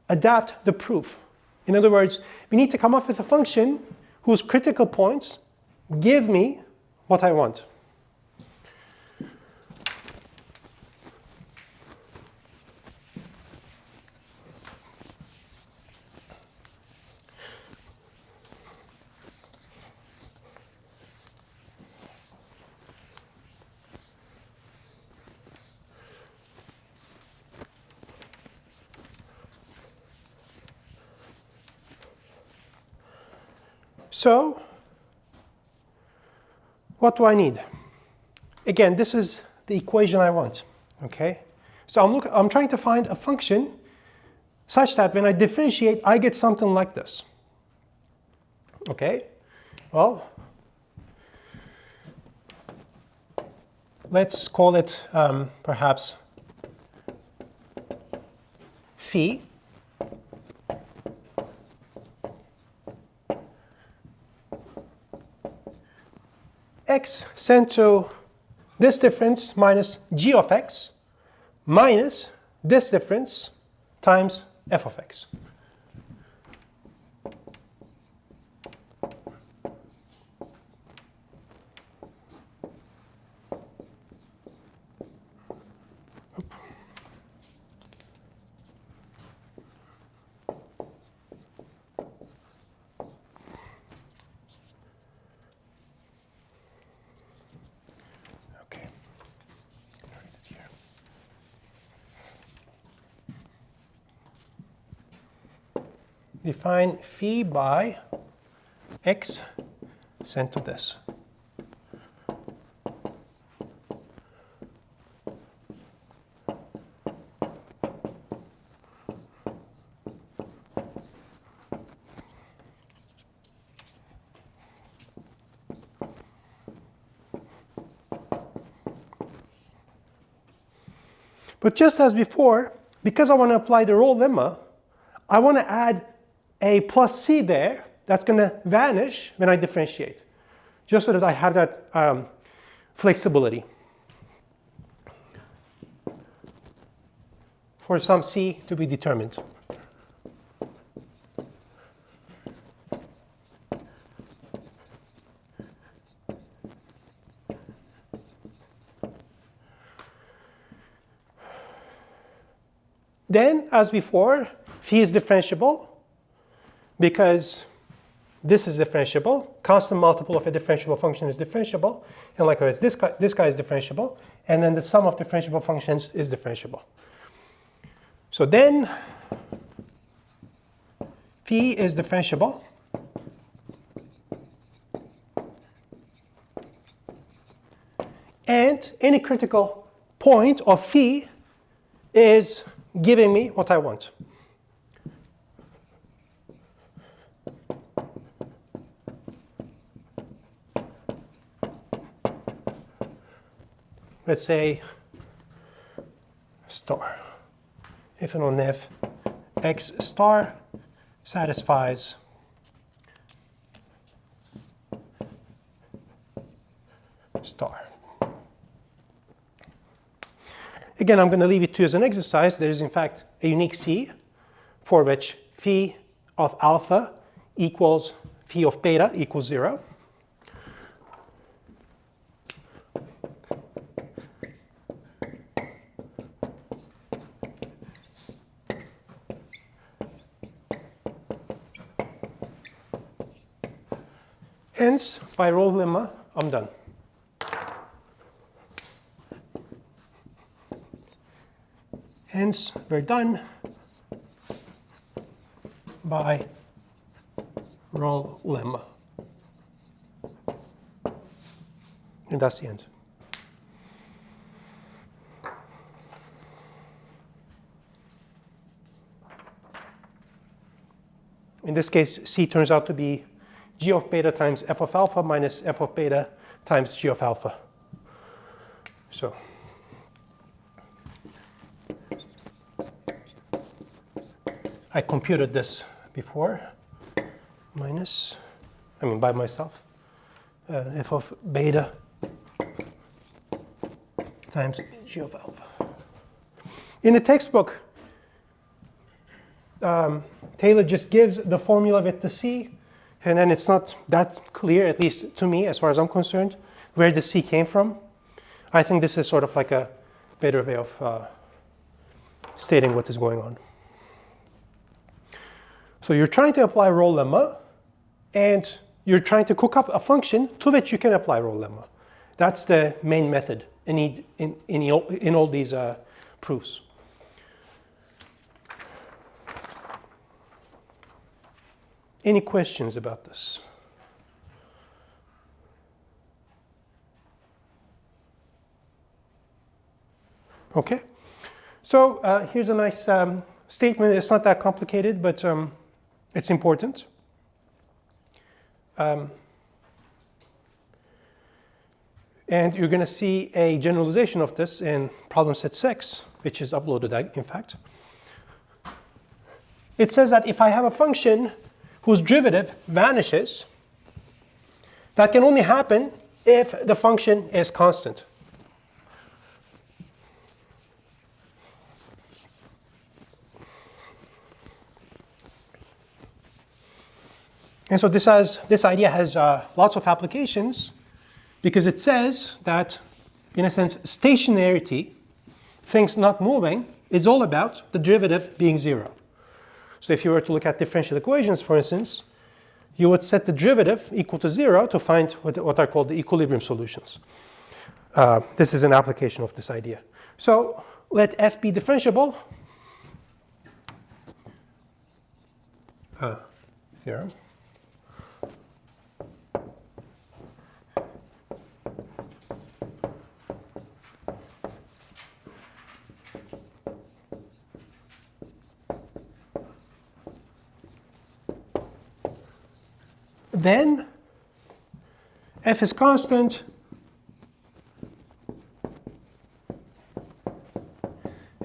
adapt the proof. In other words, we need to come up with a function whose critical points give me what I want. So what do I need? Again, this is the equation I want. Okay? So I'm trying to find a function such that when I differentiate, I get something like this. Okay? Well, let's call it perhaps phi. X sent to this difference minus g of x minus this difference times f of x. Define phi by x sent to this. But just as before, because I want to apply the Rolle Lemma, I want to add a plus c there that's going to vanish when I differentiate, just so that I have that flexibility for some c to be determined. Then, as before, phi is differentiable because this is differentiable. Constant multiple of a differentiable function is differentiable. And likewise, this guy is differentiable. And then the sum of differentiable functions is differentiable. So then, phi is differentiable. And any critical point of phi is giving me what I want. Let's say star. If and only if x star satisfies star. Again, I'm going to leave it to you as an exercise. There is, in fact, a unique C for which phi of alpha equals phi of beta equals 0. Hence, by Rolle Lemma, I'm done. Hence, we're done by Rolle Lemma. And that's the end. In this case, C turns out to be g of beta times f of alpha minus f of beta times g of alpha. So I computed this before, by myself, f of beta times g of alpha. In the textbook, Taylor just gives the formula with the c, and then it's not that clear, at least to me, as far as I'm concerned, where the c came from. I think this is sort of like a better way of stating what is going on. So you're trying to apply Rolle Lemma, and you're trying to cook up a function to which you can apply Rolle Lemma. That's the main method in all these proofs. Any questions about this? Okay. So here's a nice statement. It's not that complicated, but it's important. And you're going to see a generalization of this in problem set 6, which is uploaded, in fact. It says that if I have a function whose derivative vanishes, that can only happen if the function is constant. And so this idea has lots of applications, because it says that, in a sense, stationarity, things not moving, is all about the derivative being 0. So if you were to look at differential equations, for instance, you would set the derivative equal to 0 to find what are called the equilibrium solutions. This is an application of this idea. So let f be differentiable. Theorem. Then f is constant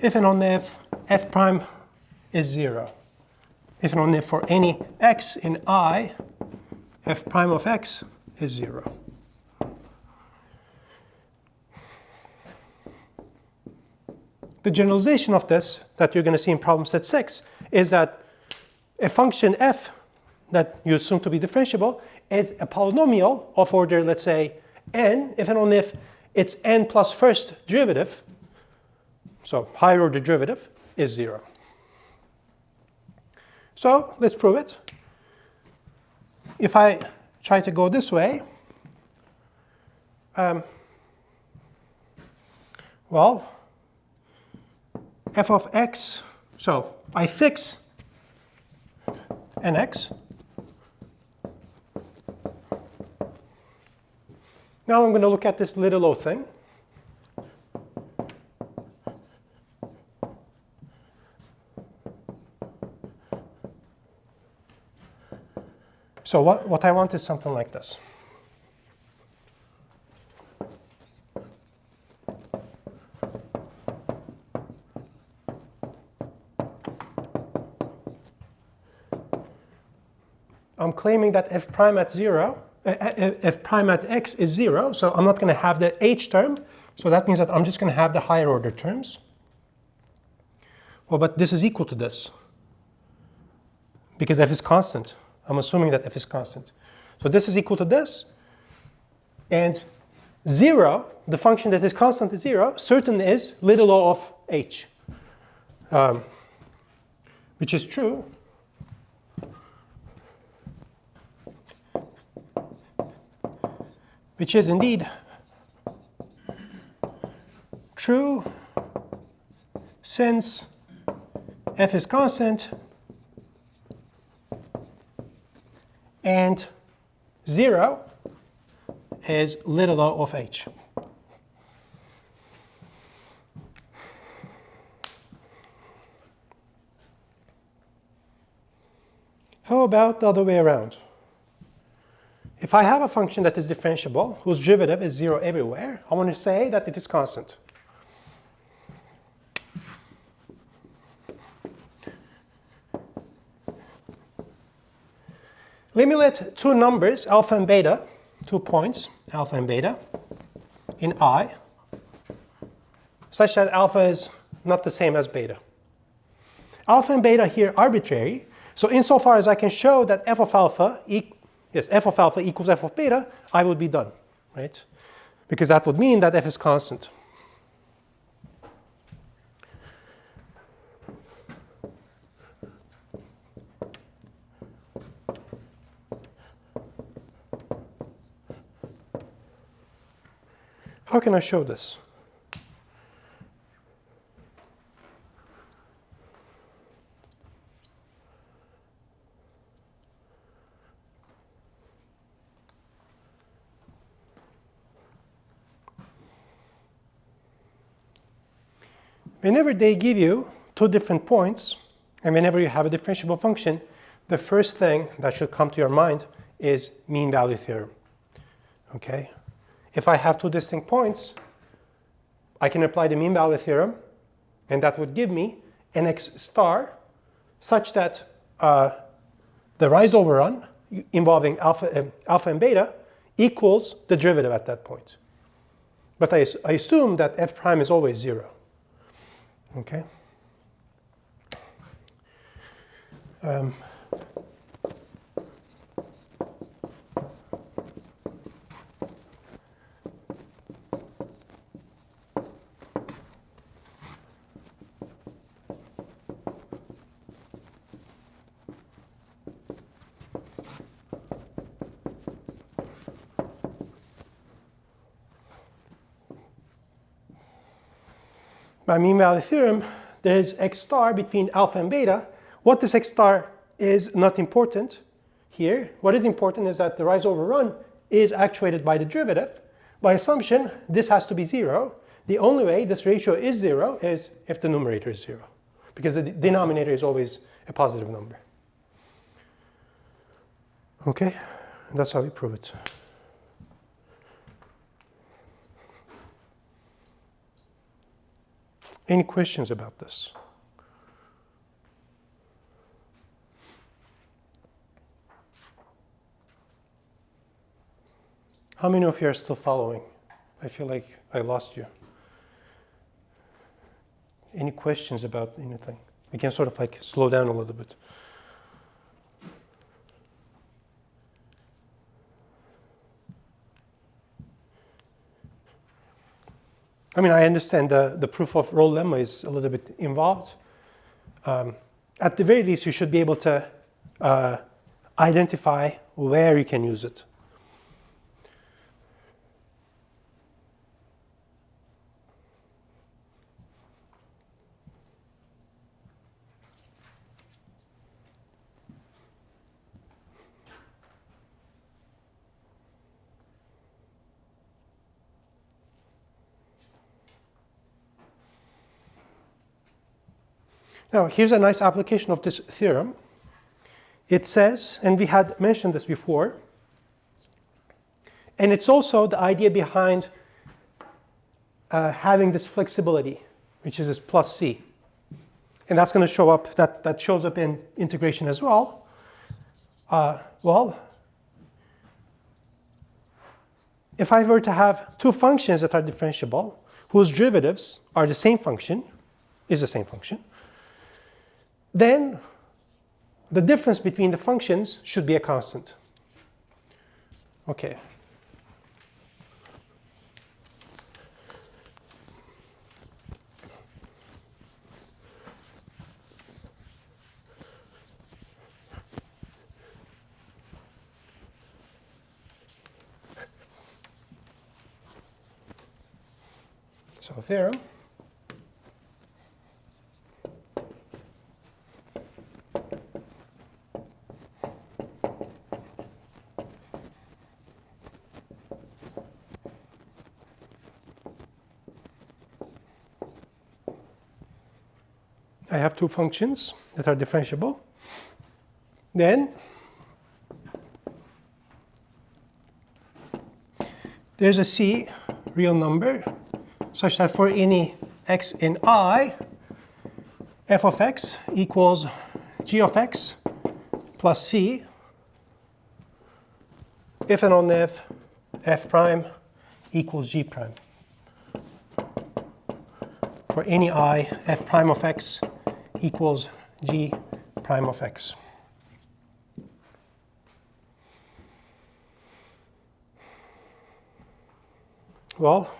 if and only if f prime is 0. If and only if for any x in I, f prime of x is 0. The generalization of this that you're going to see in problem set 6 is that a function f that you assume to be differentiable is a polynomial of order, let's say, n, if and only if its n plus first derivative, so higher order derivative, is 0. So let's prove it. If I try to go this way, well, f of x, so I fix an x. Now I'm going to look at this little o thing. So what I want is something like this. I'm claiming that f prime at 0, f prime at x is 0, so I'm not going to have the h term. So that means that I'm just going to have the higher order terms. Well, but this is equal to this, because f is constant. I'm assuming that f is constant. So this is equal to this. And 0, the function that is constant is 0, certain is little o of h, which is true. Which is indeed true since f is constant and 0 is little o of h. How about the other way around? If I have a function that is differentiable, whose derivative is 0 everywhere, I want to say that it is constant. Let me let two numbers, alpha and beta, 2 points, alpha and beta, in I, such that alpha is not the same as beta. Alpha and beta here are arbitrary, so insofar as I can show that f of alpha equals f of beta, I will be done, right? Because that would mean that f is constant. How can I show this? Whenever they give you two different points, and whenever you have a differentiable function, the first thing that should come to your mind is mean value theorem. Okay? If I have two distinct points, I can apply the mean value theorem, and that would give me an x star such that the rise overrun involving alpha and beta equals the derivative at that point. But I assume that f prime is always 0. Okay? By mean value theorem, there is x star between alpha and beta. What this x star is not important here. What is important is that the rise overrun is actuated by the derivative. By assumption, this has to be 0. The only way this ratio is 0 is if the numerator is 0, because the denominator is always a positive number. Okay? And that's how we prove it. Any questions about this? How many of you are still following? I feel like I lost you. Any questions about anything? We can sort of like slow down a little bit. I mean, I understand the proof of Rolle Lemma is a little bit involved. At the very least, you should be able to identify where you can use it. Now, here's a nice application of this theorem. It says, and we had mentioned this before, and it's also the idea behind having this flexibility, which is this plus c. And that's going to show up, that shows up in integration as well. Well, if I were to have two functions that are differentiable, whose derivatives are the same function, then the difference between the functions should be a constant. Okay. So theorem. I have two functions that are differentiable. Then there's a c real number such that for any x in I, f of x equals g of x plus c if and only if f prime equals g prime. For any I, f prime of x equals g prime of x. Well,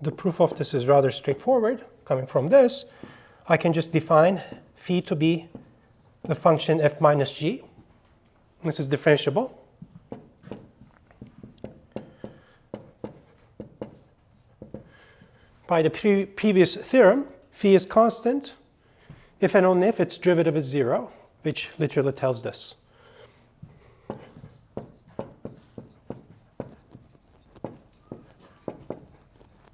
the proof of this is rather straightforward. Coming from this, I can just define phi to be the function f minus g. This is differentiable. By the previous theorem, phi is constant if and only if its derivative is 0, which literally tells this.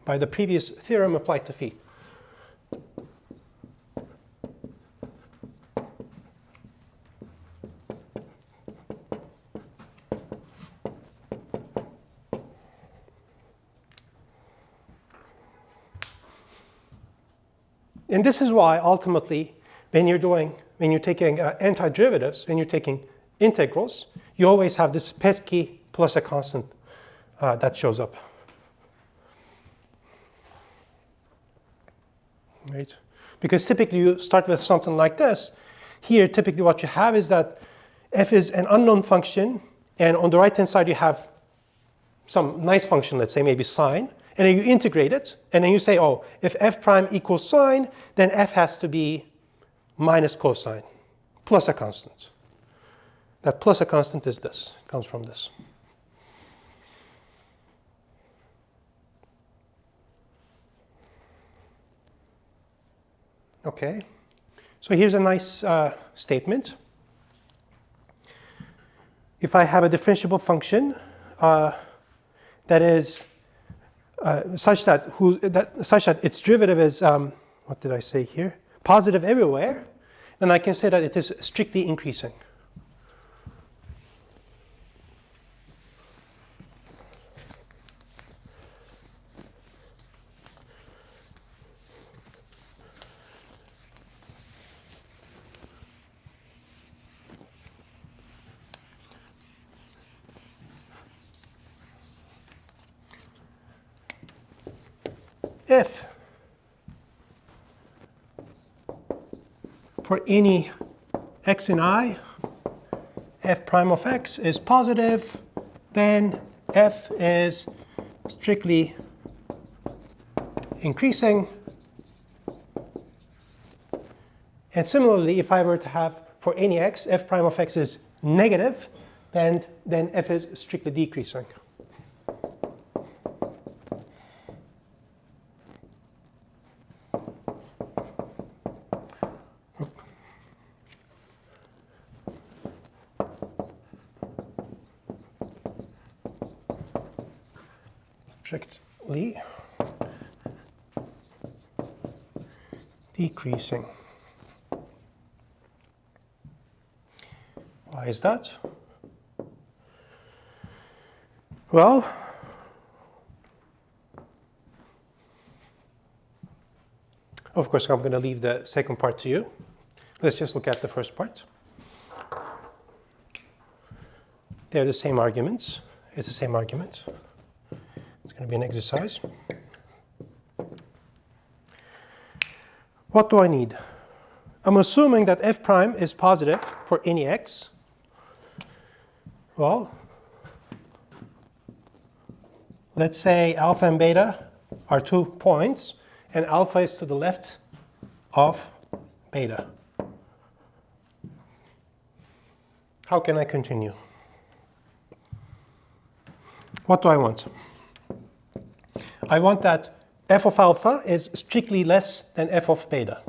By the previous theorem applied to phi. And this is why ultimately, when you're taking antiderivatives, when you're taking integrals, you always have this pesky plus a constant that shows up. Right? Because typically you start with something like this. Here, typically what you have is that f is an unknown function, and on the right-hand side you have some nice function, let's say maybe sine, and then you integrate it, and then you say, oh, if f prime equals sine, then f has to be minus cosine, plus a constant. That plus a constant is this, comes from this. Okay, so here's a nice statement. If I have a differentiable function that is such that its derivative is, what did I say here? Positive everywhere, then I can say that it is strictly increasing. if for any x in I, f prime of x is positive, then f is strictly increasing. And similarly, if I were to have for any x, f prime of x is negative, then f is strictly decreasing. Strictly decreasing. Why is that? Well, of course, I'm going to leave the second part to you. Let's just look at the first part. They're the same arguments. It's the same argument. It's going to be an exercise. What do I need? I'm assuming that f prime is positive for any x. Well, let's say alpha and beta are 2 points, and alpha is to the left of beta. How can I continue? What do I want? I want that f of alpha is strictly less than f of beta.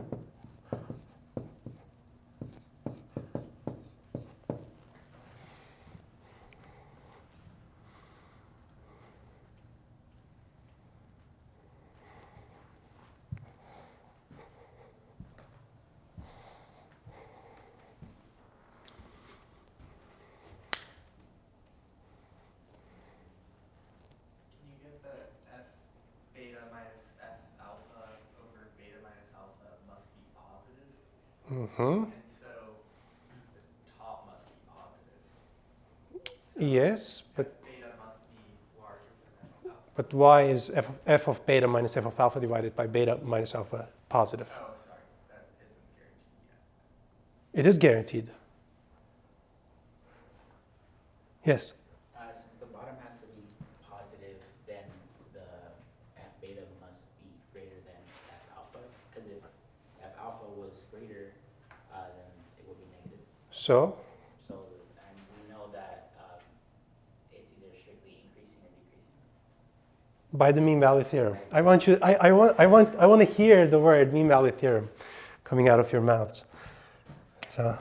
And so the top must be positive. So Yes, but beta must be larger than f of alpha. but why is f of beta minus f of alpha divided by beta minus alpha positive? Oh, sorry, that isn't guaranteed yet. It is guaranteed. Yes. Since the bottom has to be positive, then the f beta must be greater than f alpha. Because if f alpha was greater, then it would be negative. So So, and we know that it's either strictly increasing or decreasing. by the mean value theorem. I want to hear the word mean value theorem coming out of your mouths. So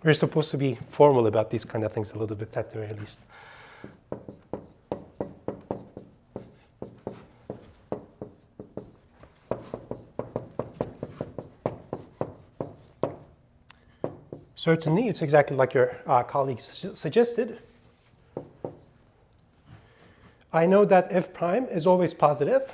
we're supposed to be formal about these kind of things a little bit, at the very least. Certainly, it's exactly like your colleagues suggested. I know that f prime is always positive.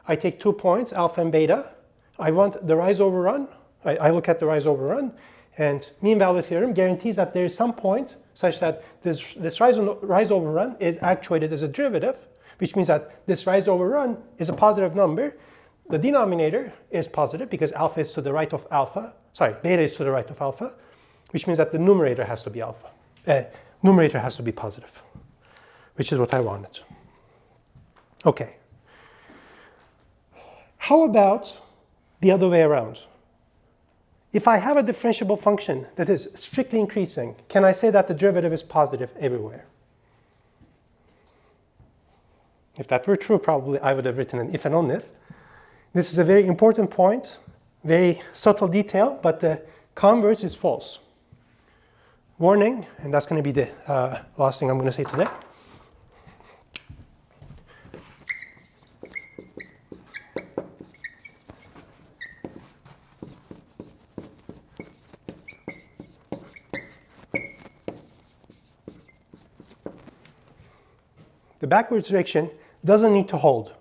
I take 2 points, alpha and beta. I want the rise over run. I look at the rise over run. And mean value theorem guarantees that there is some point such that this rise over run is actuated as a derivative, which means that this rise over run is a positive number. The denominator is positive because alpha is to the right of alpha. Sorry, beta is to the right of alpha, which means that the numerator has to be alpha. Numerator has to be positive, which is what I wanted. Okay. How about the other way around? If I have a differentiable function that is strictly increasing, can I say that the derivative is positive everywhere? If that were true, probably I would have written an if and on if. This is a very important point, very subtle detail, but the converse is false. Warning, and that's going to be the last thing I'm going to say today. The backwards direction doesn't need to hold.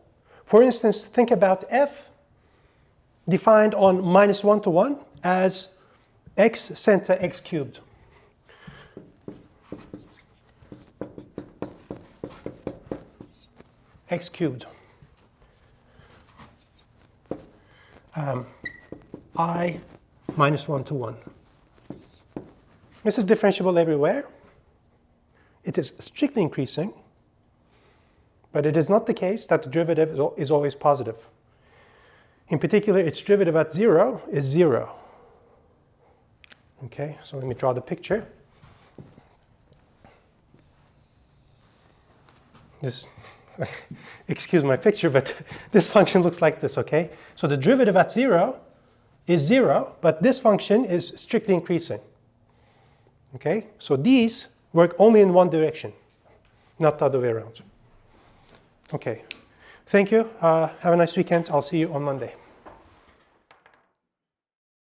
For instance, think about f defined on -1 to 1 as x sent to x cubed. x cubed. I minus 1 to 1. This is differentiable everywhere. It is strictly increasing, but it is not the case that the derivative is always positive. In particular, its derivative at 0 is 0. Okay, so let me draw the picture. This, excuse my picture, but this function looks like this, okay? So the derivative at 0 is 0, but this function is strictly increasing. Okay, so these work only in one direction, not the other way around. Okay, thank you. Have a nice weekend. I'll see you on Monday.